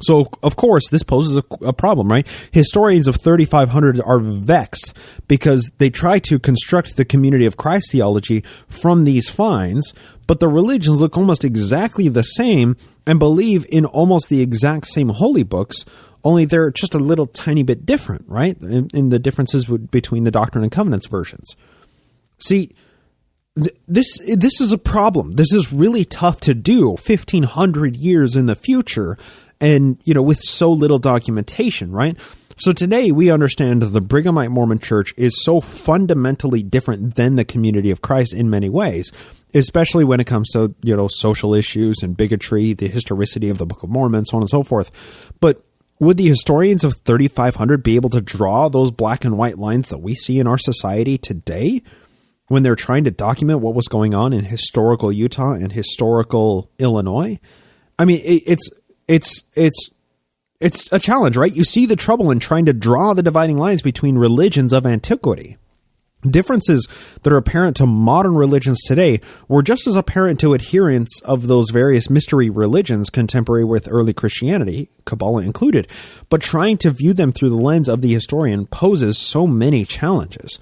So, of course, this poses a problem, right? Historians of 3500 are vexed because they try to construct the community of Christ theology from these finds, but the religions look almost exactly the same and believe in almost the exact same holy books, only they're just a little tiny bit different, right? In the differences between the Doctrine and Covenants versions. See, this is a problem. This is really tough to do 1,500 years in the future, and, with so little documentation, right? So today we understand the Brighamite Mormon Church is so fundamentally different than the community of Christ in many ways, especially when it comes to, social issues and bigotry, the historicity of the Book of Mormon, so on and so forth. But would the historians of 3500 be able to draw those black and white lines that we see in our society today when they're trying to document what was going on in historical Utah and historical Illinois? I mean, it's a challenge, right? You see the trouble in trying to draw the dividing lines between religions of antiquity. Differences that are apparent to modern religions today were just as apparent to adherents of those various mystery religions contemporary with early Christianity, Kabbalah included, but trying to view them through the lens of the historian poses so many challenges.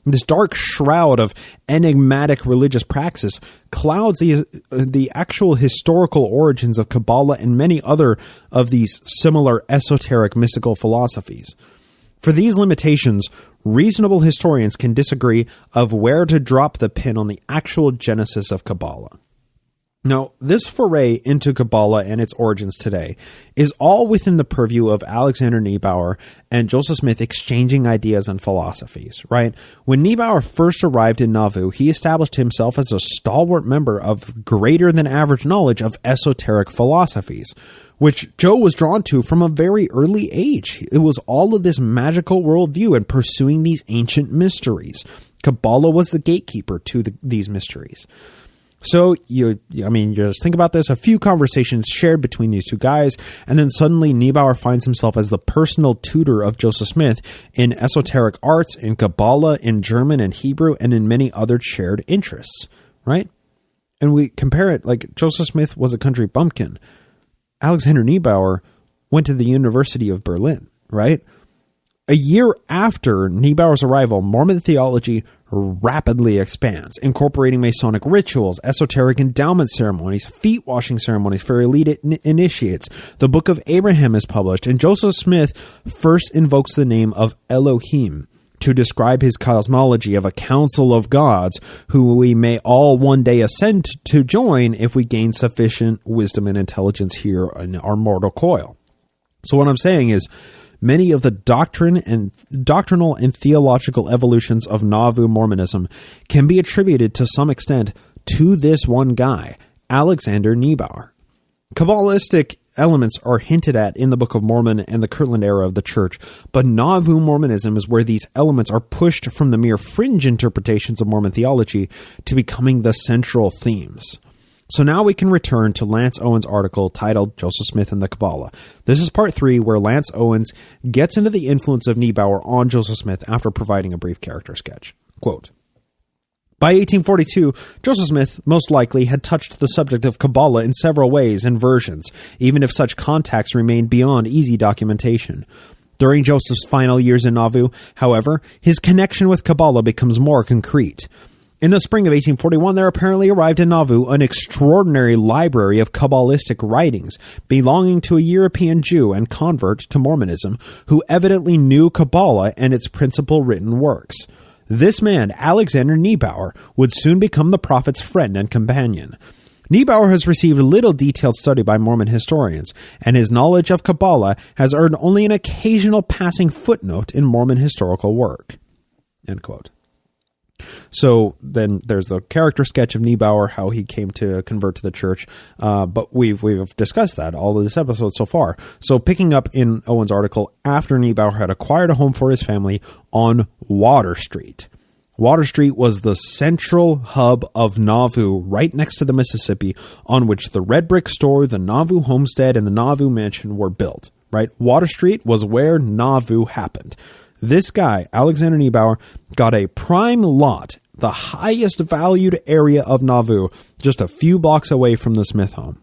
This dark shroud of enigmatic religious praxis clouds the actual historical origins of Kabbalah and many other of these similar esoteric mystical philosophies. For these limitations, reasonable historians can disagree of where to drop the pin on the actual genesis of Kabbalah. Now, this foray into Kabbalah and its origins today is all within the purview of Alexander Neibaur and Joseph Smith exchanging ideas and philosophies, right? When Neibaur first arrived in Nauvoo, he established himself as a stalwart member of greater than average knowledge of esoteric philosophies, which Joe was drawn to from a very early age. It was all of this magical worldview and pursuing these ancient mysteries. Kabbalah was the gatekeeper to these mysteries. So, just think about this, a few conversations shared between these two guys, and then suddenly Neibaur finds himself as the personal tutor of Joseph Smith in esoteric arts, in Kabbalah, in German and Hebrew, and in many other shared interests, right? And we compare it, like Joseph Smith was a country bumpkin. Alexander Neibaur went to the University of Berlin, right? A year after Neibaur's arrival, Mormon theology rapidly expands, incorporating Masonic rituals, esoteric endowment ceremonies, feet-washing ceremonies for elite initiates. The Book of Abraham is published, and Joseph Smith first invokes the name of Elohim to describe his cosmology of a council of gods who we may all one day ascend to join if we gain sufficient wisdom and intelligence here in our mortal coil. So what I'm saying is, many of the doctrinal and theological evolutions of Nauvoo Mormonism can be attributed to some extent to this one guy, Alexander Neibaur. Kabbalistic elements are hinted at in the Book of Mormon and the Kirtland era of the church, but Nauvoo Mormonism is where these elements are pushed from the mere fringe interpretations of Mormon theology to becoming the central themes. So now we can return to Lance Owens' article titled Joseph Smith and the Kabbalah. This is part 3, where Lance Owens gets into the influence of Neibaur on Joseph Smith after providing a brief character sketch. Quote, by 1842, Joseph Smith most likely had touched the subject of Kabbalah in several ways and versions, even if such contacts remained beyond easy documentation. During Joseph's final years in Nauvoo, however, his connection with Kabbalah becomes more concrete. In the spring of 1841, there apparently arrived in Nauvoo an extraordinary library of Kabbalistic writings belonging to a European Jew and convert to Mormonism who evidently knew Kabbalah and its principal written works. This man, Alexander Neibaur, would soon become the prophet's friend and companion. Neibaur has received little detailed study by Mormon historians, and his knowledge of Kabbalah has earned only an occasional passing footnote in Mormon historical work. End quote. So then there's the character sketch of Neibaur, how he came to convert to the church. But we've discussed that all of this episode so far. So picking up in Owen's article, after Neibaur had acquired a home for his family on Water Street. Water Street was the central hub of Nauvoo, right next to the Mississippi, on which the red brick store, the Nauvoo homestead, and the Nauvoo mansion were built. Right? Water Street was where Nauvoo happened. This guy, Alexander Neibaur, got a prime lot, the highest valued area of Nauvoo, just a few blocks away from the Smith home.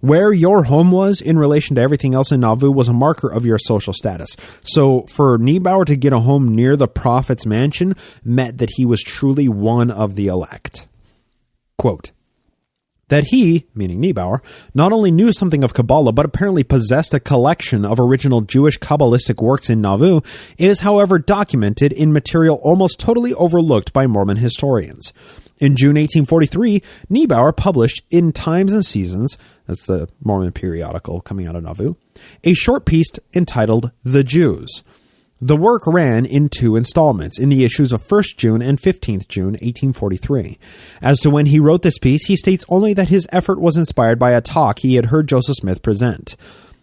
Where your home was in relation to everything else in Nauvoo was a marker of your social status. So for Neibaur to get a home near the prophet's mansion meant that he was truly one of the elect. Quote, that he, meaning Neibaur, not only knew something of Kabbalah, but apparently possessed a collection of original Jewish Kabbalistic works in Nauvoo, is, however, documented in material almost totally overlooked by Mormon historians. In June 1843, Neibaur published in Times and Seasons, that's the Mormon periodical coming out of Nauvoo, a short piece entitled The Jews. The work ran in 2 installments in the issues of 1st June and 15th June 1843. As to when he wrote this piece, he states only that his effort was inspired by a talk he had heard Joseph Smith present.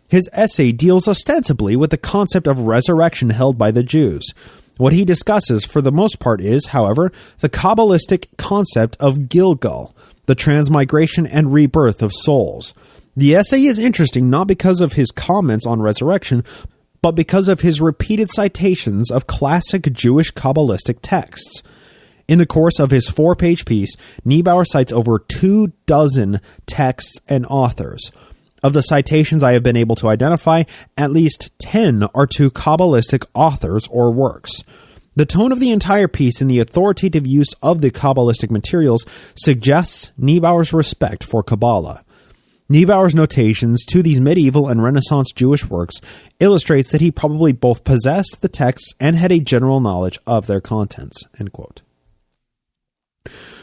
His essay deals ostensibly with the concept of resurrection held by the Jews. What he discusses, for the most part, is, however, the Kabbalistic concept of Gilgal, the transmigration and rebirth of souls. The essay is interesting not because of his comments on resurrection, but because of his repeated citations of classic Jewish Kabbalistic texts. In the course of his 4-page piece, Neibaur cites over 24 texts and authors. Of the citations I have been able to identify, at least 10 are to Kabbalistic authors or works. The tone of the entire piece and the authoritative use of the Kabbalistic materials suggests Neibaur's respect for Kabbalah. Neibaur's notations to these medieval and Renaissance Jewish works illustrates that he probably both possessed the texts and had a general knowledge of their contents. End quote.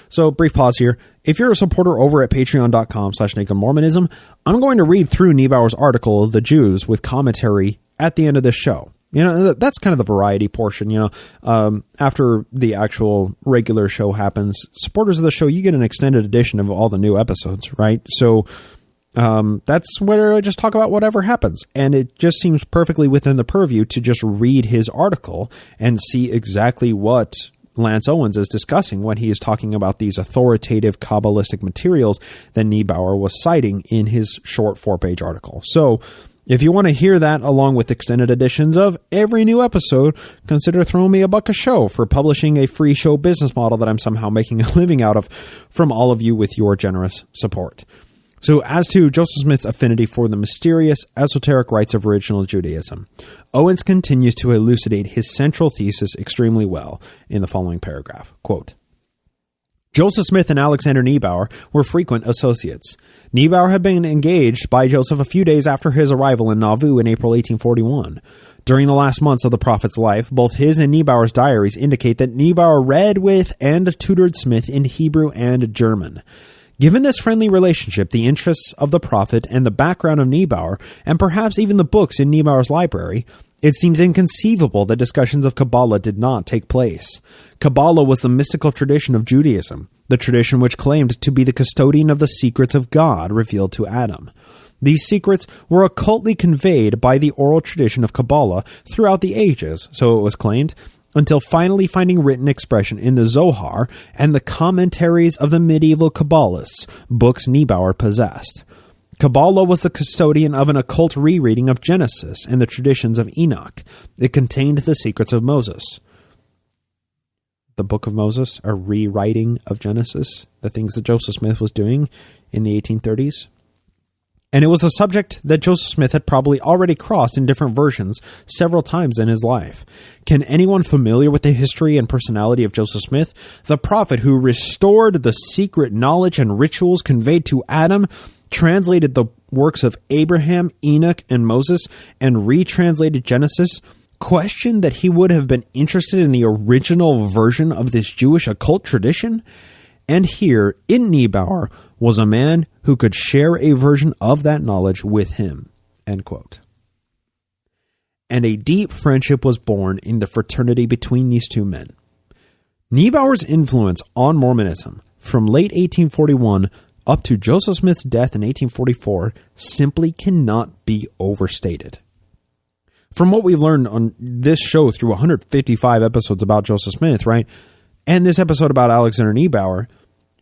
So, brief pause here. If you're a supporter over at patreon.com/nakedmormonism, I'm going to read through Neibaur's article, The Jews, with commentary at the end of this show. You know, that's kind of the variety portion. You know, after the actual regular show happens, supporters of the show, you get an extended edition of all the new episodes, right? So, that's where I just talk about whatever happens. And it just seems perfectly within the purview to just read his article and see exactly what Lance Owens is discussing when he is talking about these authoritative Kabbalistic materials that Neibaur was citing in his short 4-page article. So if you want to hear that along with extended editions of every new episode, consider throwing me $1 a show for publishing a free show business model that I'm somehow making a living out of from all of you with your generous support. So as to Joseph Smith's affinity for the mysterious, esoteric rites of original Judaism, Owens continues to elucidate his central thesis extremely well in the following paragraph. Quote, Joseph Smith and Alexander Neibaur were frequent associates. Neibaur had been engaged by Joseph a few days after his arrival in Nauvoo in April 1841. During the last months of the prophet's life, both his and Neibaur's diaries indicate that Neibaur read with and tutored Smith in Hebrew and German. Given this friendly relationship, the interests of the prophet, and the background of Neibaur, and perhaps even the books in Neibaur's library, it seems inconceivable that discussions of Kabbalah did not take place. Kabbalah was the mystical tradition of Judaism, the tradition which claimed to be the custodian of the secrets of God revealed to Adam. These secrets were occultly conveyed by the oral tradition of Kabbalah throughout the ages, so it was claimed, until finally finding written expression in the Zohar and the commentaries of the medieval Kabbalists, books Neibaur possessed. Kabbalah was the custodian of an occult rereading of Genesis and the traditions of Enoch. It contained the secrets of Moses. The Book of Moses, a rewriting of Genesis, the things that Joseph Smith was doing in the 1830s. And it was a subject that Joseph Smith had probably already crossed in different versions several times in his life. Can anyone familiar with the history and personality of Joseph Smith, the prophet who restored the secret knowledge and rituals conveyed to Adam, translated the works of Abraham, Enoch, and Moses, and retranslated Genesis, question that he would have been interested in the original version of this Jewish occult tradition? And here, in Neibaur, was a man who could share a version of that knowledge with him. End quote. And a deep friendship was born in the fraternity between these two men. Neibaur's influence on Mormonism from late 1841 up to Joseph Smith's death in 1844 simply cannot be overstated. From what we've learned on this show through 155 episodes about Joseph Smith, right, and this episode about Alexander Neibaur,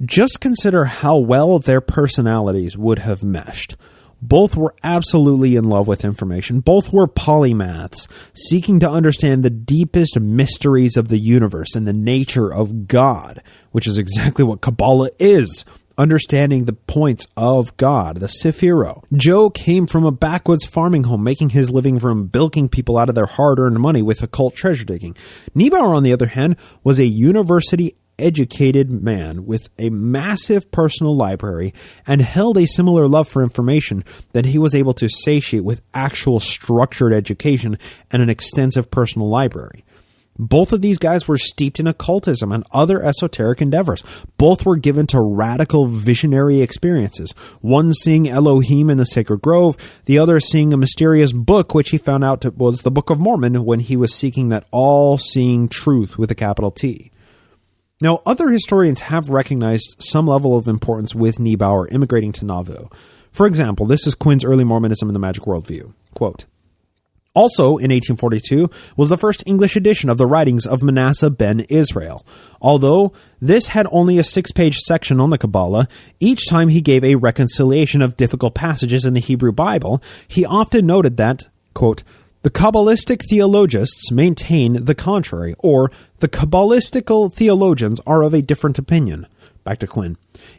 just consider how well their personalities would have meshed. Both were absolutely in love with information. Both were polymaths, seeking to understand the deepest mysteries of the universe and the nature of God, which is exactly what Kabbalah is, understanding the points of God, the Sephiro. Joe came from a backwoods farming home, making his living from bilking people out of their hard-earned money with occult treasure digging. Neibaur, on the other hand, was a university-educated man with a massive personal library and held a similar love for information that he was able to satiate with actual structured education and an extensive personal library. Both of these guys were steeped in occultism and other esoteric endeavors. Both were given to radical visionary experiences. One seeing Elohim in the sacred grove, the other seeing a mysterious book which he found out was the Book of Mormon when he was seeking that all-seeing truth with a capital T. Now, other historians have recognized some level of importance with Neibaur immigrating to Nauvoo. For example, this is Quinn's Early Mormonism and the Magic Worldview. Quote, also, in 1842, was the first English edition of the writings of Manasseh ben Israel. Although this had only a 6-page section on the Kabbalah, each time he gave a reconciliation of difficult passages in the Hebrew Bible, he often noted that, quote, the Kabbalistic theologists maintain the contrary, or the Kabbalistical theologians are of a different opinion. Back to Quinn.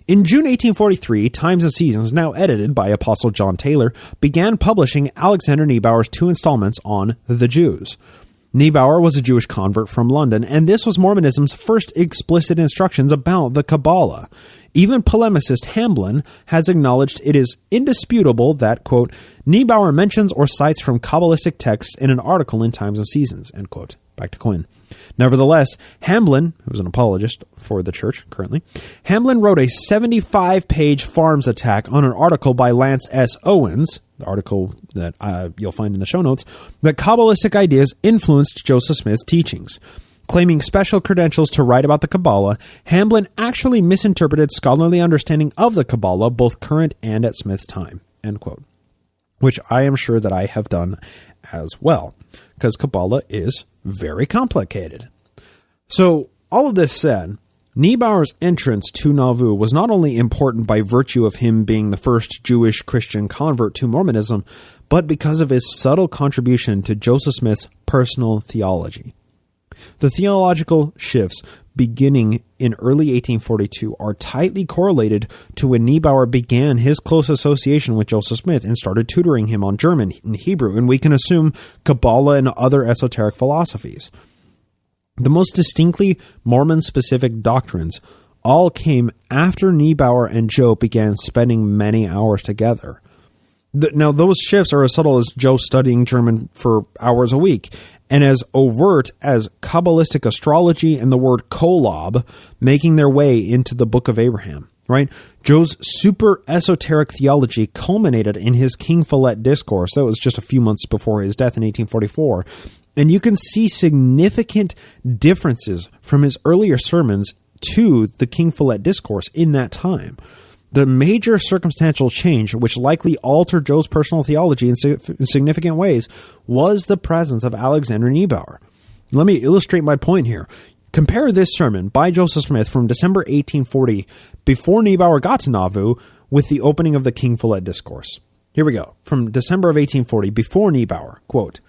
In June 1843, Times and Seasons, now edited by Apostle John Taylor, began publishing Alexander Neibaur's 2 installments on the Jews. Neibaur was a Jewish convert from London, and this was Mormonism's first explicit instructions about the Kabbalah. Even polemicist Hamblin has acknowledged it is indisputable that, quote, Neibaur mentions or cites from Kabbalistic texts in an article in Times and Seasons, end quote. Back to Quinn. Nevertheless, Hamblin, who's an apologist for the church currently, Hamblin wrote a 75-page farms attack on an article by Lance S. Owens, the article that you'll find in the show notes, that Kabbalistic ideas influenced Joseph Smith's teachings. Claiming special credentials to write about the Kabbalah, Hamblin actually misinterpreted scholarly understanding of the Kabbalah, both current and at Smith's time, end quote. Which I am sure that I have done as well, because Kabbalah is very complicated. So, all of this said, Neibaur's entrance to Nauvoo was not only important by virtue of him being the first Jewish Christian convert to Mormonism, but because of his subtle contribution to Joseph Smith's personal theology. The theological shifts beginning in early 1842 are tightly correlated to when Neibaur began his close association with Joseph Smith and started tutoring him on German and Hebrew, and we can assume Kabbalah and other esoteric philosophies. The most distinctly Mormon-specific doctrines all came after Neibaur and Joe began spending many hours together. Now, those shifts are as subtle as Joe studying German for hours a week, and as overt as Kabbalistic astrology and the word kolob making their way into the Book of Abraham, right? Joe's super esoteric theology culminated in his King Follett discourse. That was just a few months before his death in 1844. And you can see significant differences from his earlier sermons to the King Follett discourse in that time. The major circumstantial change, which likely altered Joe's personal theology in significant ways, was the presence of Alexander Neibaur. Let me illustrate my point here. Compare this sermon by Joseph Smith from December 1840, before Neibaur got to Nauvoo, with the opening of the King Follett discourse. Here we go. From December of 1840, before Neibaur, quote,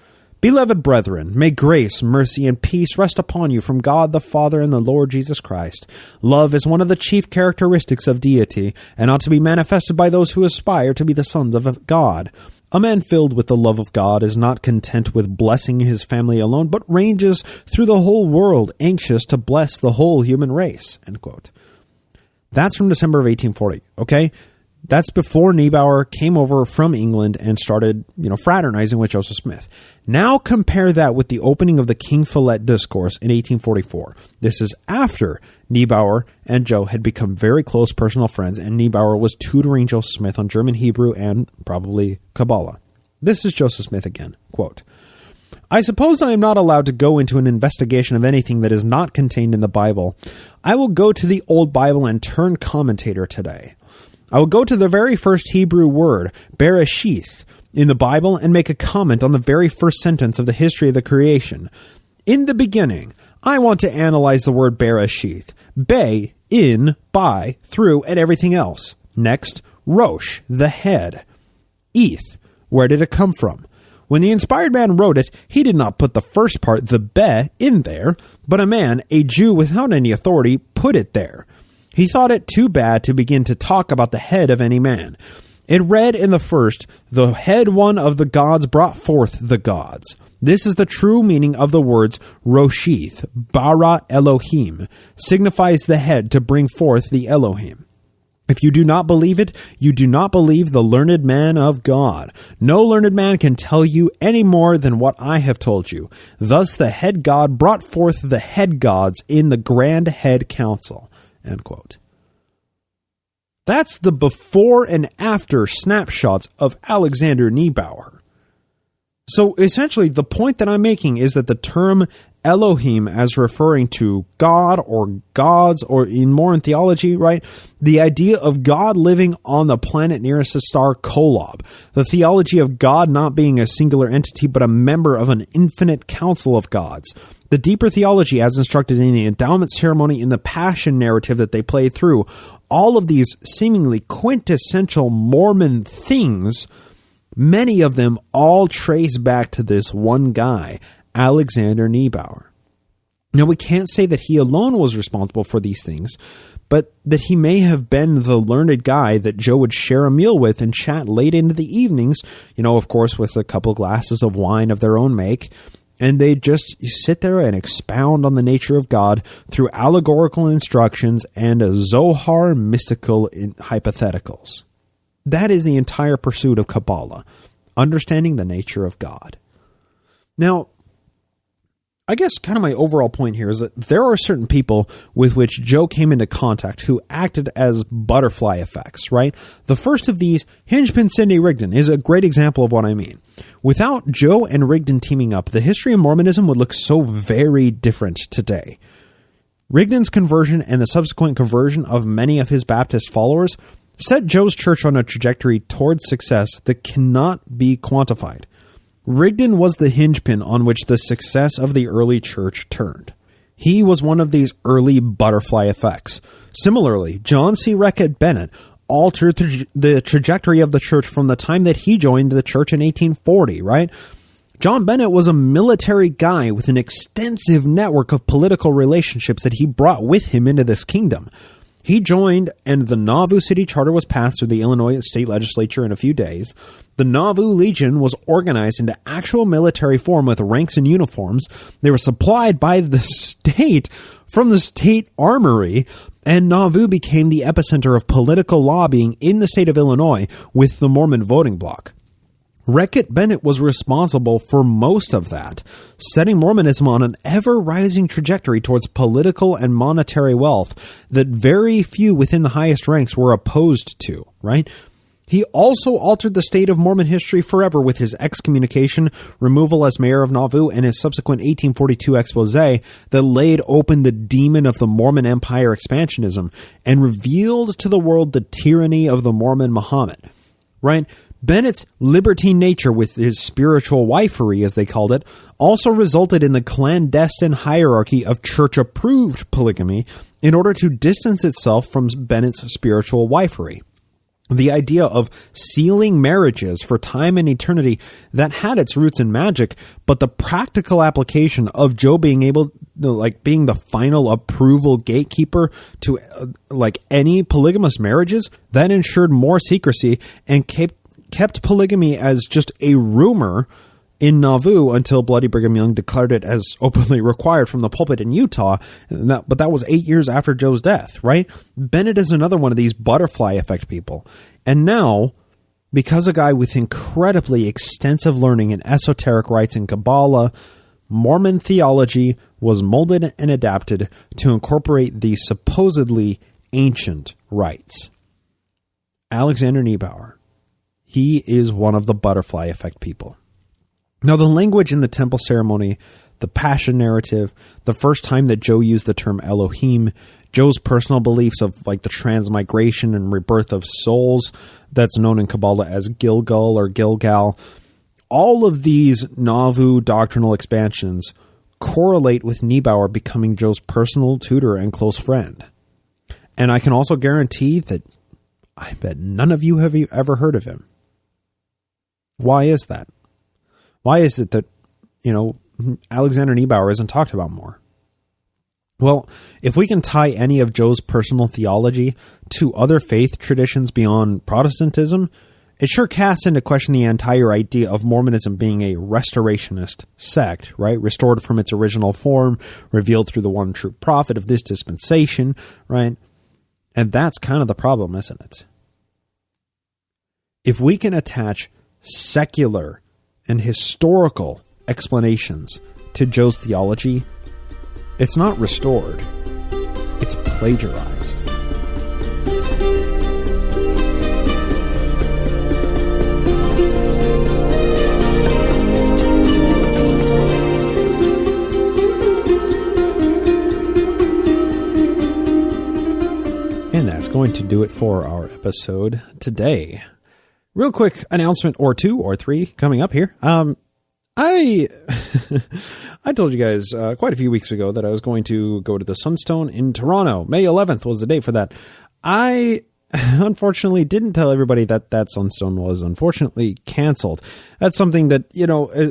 Beloved brethren, may grace, mercy, and peace rest upon you from God the Father and the Lord Jesus Christ. Love is one of the chief characteristics of deity, and ought to be manifested by those who aspire to be the sons of God. A man filled with the love of God is not content with blessing his family alone, but ranges through the whole world, anxious to bless the whole human race. End quote. That's from December of 1840, okay? That's before Neibaur came over from England and started, fraternizing with Joseph Smith. Now compare that with the opening of the King Follett Discourse in 1844. This is after Neibaur and Joe had become very close personal friends, and Neibaur was tutoring Joseph Smith on German, Hebrew, and probably Kabbalah. This is Joseph Smith again. Quote, I suppose I am not allowed to go into an investigation of anything that is not contained in the Bible. I will go to the Old Bible and turn commentator today. I will go to the very first Hebrew word, Bereshith, in the Bible and make a comment on the very first sentence of the history of the creation. In the beginning, I want to analyze the word Bereshith. Be, in, by, through, and everything else. Next, Rosh, the head. Eth, where did it come from? When the inspired man wrote it, he did not put the first part, the be, in there, but a man, a Jew without any authority, put it there. He thought it too bad to begin to talk about the head of any man. It read in the first, the head one of the gods brought forth the gods. This is the true meaning of the words Roshith, bara Elohim, signifies the head to bring forth the Elohim. If you do not believe it, you do not believe the learned man of God. No learned man can tell you any more than what I have told you. Thus the head god brought forth the head gods in the grand head council. End quote. That's the before and after snapshots of Alexander Neibaur. So essentially, the point that I'm making is that the term Elohim, as referring to God or gods, or in theology, right? The idea of God living on the planet nearest the star Kolob. The theology of God not being a singular entity, but a member of an infinite council of gods. The deeper theology as instructed in the endowment ceremony, in the passion narrative that they play through, all of these seemingly quintessential Mormon things, many of them all trace back to this one guy, Alexander Neibaur. Now, we can't say that he alone was responsible for these things, but that he may have been the learned guy that Joe would share a meal with and chat late into the evenings, of course, with a couple glasses of wine of their own make, and they just sit there and expound on the nature of God through allegorical instructions and Zohar mystical hypotheticals. That is the entire pursuit of Kabbalah, understanding the nature of God. Now, I guess kind of my overall point here is that there are certain people with which Joe came into contact who acted as butterfly effects, right? The first of these, Hingepin Sidney Rigdon, is a great example of what I mean. Without Joe and Rigdon teaming up, the history of Mormonism would look so very different today. Rigdon's conversion and the subsequent conversion of many of his Baptist followers set Joe's church on a trajectory towards success that cannot be quantified. Rigdon was the hingepin on which the success of the early church turned. He was one of these early butterfly effects. Similarly, John C. Reckitt Bennett altered the trajectory of the church from the time that he joined the church in 1840, right? John Bennett was a military guy with an extensive network of political relationships that he brought with him into this kingdom. He joined, and the Nauvoo City Charter was passed through the Illinois State Legislature in a few days. The Nauvoo Legion was organized into actual military form with ranks and uniforms. They were supplied by the state from the state armory, and Nauvoo became the epicenter of political lobbying in the state of Illinois with the Mormon voting bloc. Reckitt Bennett was responsible for most of that, setting Mormonism on an ever-rising trajectory towards political and monetary wealth that very few within the highest ranks were opposed to, right? He also altered the state of Mormon history forever with his excommunication, removal as mayor of Nauvoo, and his subsequent 1842 expose that laid open the demon of the Mormon Empire expansionism and revealed to the world the tyranny of the Mormon Muhammad, right? Bennett's libertine nature with his spiritual wifery, as they called it, also resulted in the clandestine hierarchy of church-approved polygamy in order to distance itself from Bennett's spiritual wifery. The idea of sealing marriages for time and eternity that had its roots in magic, but the practical application of Joe being able, being the final approval gatekeeper to any polygamous marriages, that ensured more secrecy and kept polygamy as just a rumor in Nauvoo until Bloody Brigham Young declared it as openly required from the pulpit in Utah. But that was 8 years after Joe's death, right? Bennett is another one of these butterfly effect people. And now, because a guy with incredibly extensive learning in esoteric rites and Kabbalah, Mormon theology was molded and adapted to incorporate these supposedly ancient rites. Alexander Neibaur, he is one of the butterfly effect people. Now, the language in the temple ceremony, the passion narrative, the first time that Joe used the term Elohim, Joe's personal beliefs of like the transmigration and rebirth of souls that's known in Kabbalah as Gilgal or Gilgal, all of these Nauvoo doctrinal expansions correlate with Neibaur becoming Joe's personal tutor and close friend. And I can also guarantee that I bet none of you have ever heard of him. Why is that? Why is it that, Alexander Neibaur isn't talked about more? Well, if we can tie any of Joe's personal theology to other faith traditions beyond Protestantism, it sure casts into question the entire idea of Mormonism being a restorationist sect, right? Restored from its original form, revealed through the one true prophet of this dispensation, right? And that's kind of the problem, isn't it? If we can attach secular and historical explanations to Joe's theology, it's not restored, it's plagiarized. And that's going to do it for our episode today. Real quick announcement or two or three coming up here. I told you guys quite a few weeks ago that I was going to go to the Sunstone in Toronto. May 11th was the date for that. I unfortunately didn't tell everybody that Sunstone was unfortunately canceled. That's something that,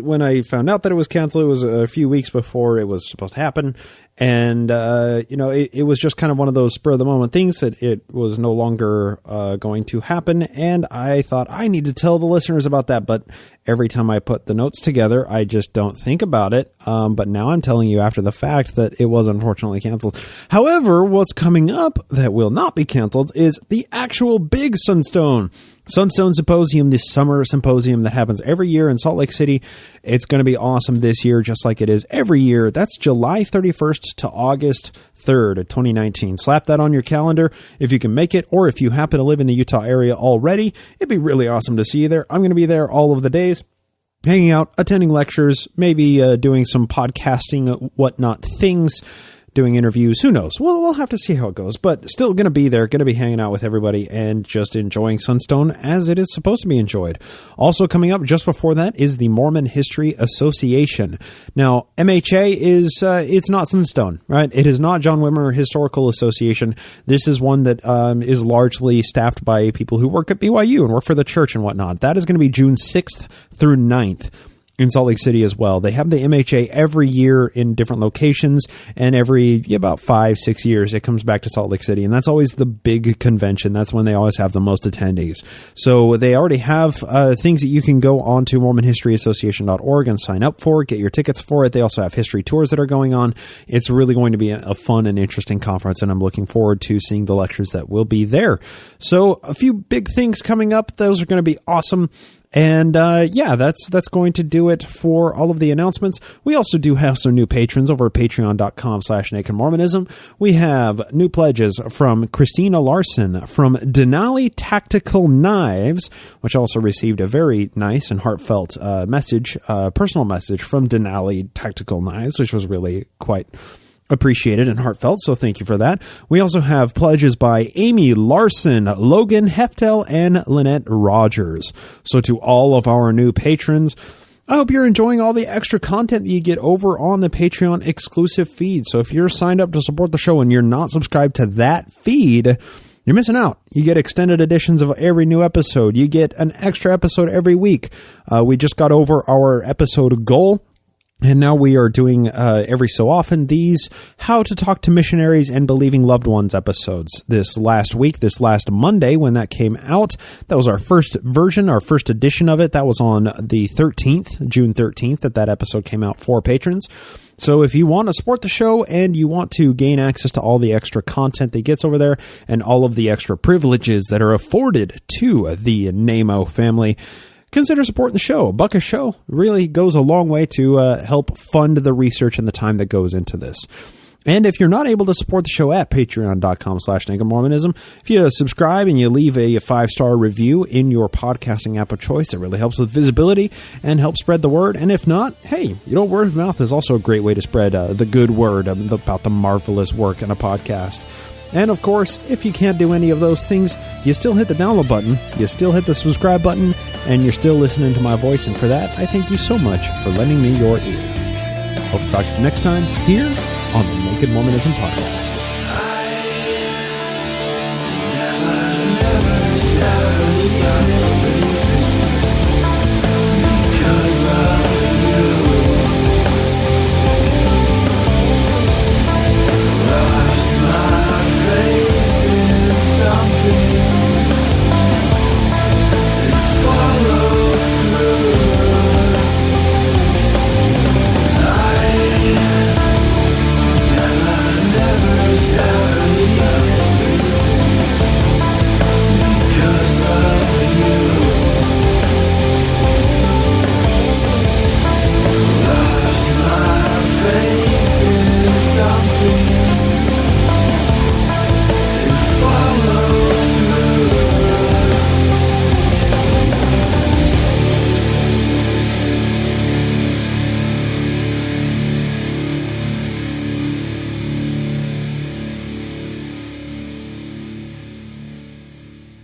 when I found out that it was canceled, it was a few weeks before it was supposed to happen. And, it was just kind of one of those spur of the moment things that it was no longer going to happen. And I thought I need to tell the listeners about that. But every time I put the notes together, I just don't think about it. But now I'm telling you after the fact that it was unfortunately canceled. However, what's coming up that will not be canceled is the actual big Sunstone Symposium, this summer symposium that happens every year in Salt Lake City. It's going to be awesome this year, just like it is every year. That's July 31st to August 3rd of 2019. Slap that on your calendar if you can make it, or if you happen to live in the Utah area already. It'd be really awesome to see you there. I'm going to be there all of the days, hanging out, attending lectures, maybe doing some podcasting, whatnot things, doing interviews. Who knows? We'll have to see how it goes, but still going to be there, going to be hanging out with everybody and just enjoying Sunstone as it is supposed to be enjoyed. Also coming up just before that is the Mormon History Association. Now, MHA is, it's not Sunstone, right? It is not John Wimmer Historical Association. This is one that is largely staffed by people who work at BYU and work for the church and whatnot. That is going to be June 6th through 9th. In Salt Lake City as well. They have the MHA every year in different locations, and every about 5-6 years it comes back to Salt Lake City, and that's always the big convention. That's when they always have the most attendees. So they already have things that you can go on to MormonHistoryAssociation.org and sign up for, get your tickets for it. They also have history tours that are going on. It's really going to be a fun and interesting conference, and I'm looking forward to seeing the lectures that will be there. So a few big things coming up. Those are going to be awesome. And that's going to do it for all of the announcements. We also do have some new patrons over at patreon.com/nakedmormonism. We have new pledges from Christina Larson from Denali Tactical Knives, which also received a very nice and heartfelt message, personal message from Denali Tactical Knives, which was really quite appreciated and heartfelt, so thank you for that. We also have pledges by Amy Larson, Logan Heftel, and Lynette Rogers. So to all of our new patrons, I hope you're enjoying all the extra content that you get over on the Patreon exclusive feed. So if you're signed up to support the show and you're not subscribed to that feed, you're missing out. You get extended editions of every new episode. You get an extra episode every week. We just got over our episode goal. And now we are doing, every so often, these How to Talk to Missionaries and Believing Loved Ones episodes. This last Monday, when that came out, that was our first version, our first edition of it. That was on the 13th, June 13th, that episode came out for patrons. So if you want to support the show and you want to gain access to all the extra content that gets over there and all of the extra privileges that are afforded to the Neibaur family, consider supporting the show. $1 a show really goes a long way to help fund the research and the time that goes into this. And if you're not able to support the show at patreon.com/NeibaurMormonism, if you subscribe and you leave a 5-star review in your podcasting app of choice, it really helps with visibility and helps spread the word. And if not, hey, word of mouth is also a great way to spread the good word about the marvelous work in a podcast. And of course, if you can't do any of those things, you still hit the download button, you still hit the subscribe button, and you're still listening to my voice. And for that, I thank you so much for lending me your ear. Hope to talk to you next time here on the Naked Mormonism Podcast.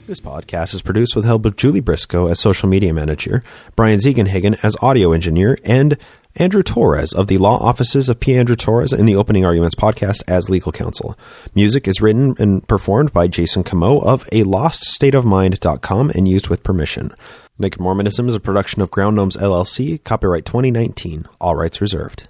This podcast is produced with the help of Julie Briscoe as social media manager, Brian Ziegenhagen as audio engineer, and Andrew Torres of the law offices of P. Andrew Torres in the Opening Arguments podcast as legal counsel. Music is written and performed by Jason Camo of aloststateofmind.com and used with permission. Naked Mormonism is a production of Ground Gnomes LLC, copyright 2019, all rights reserved.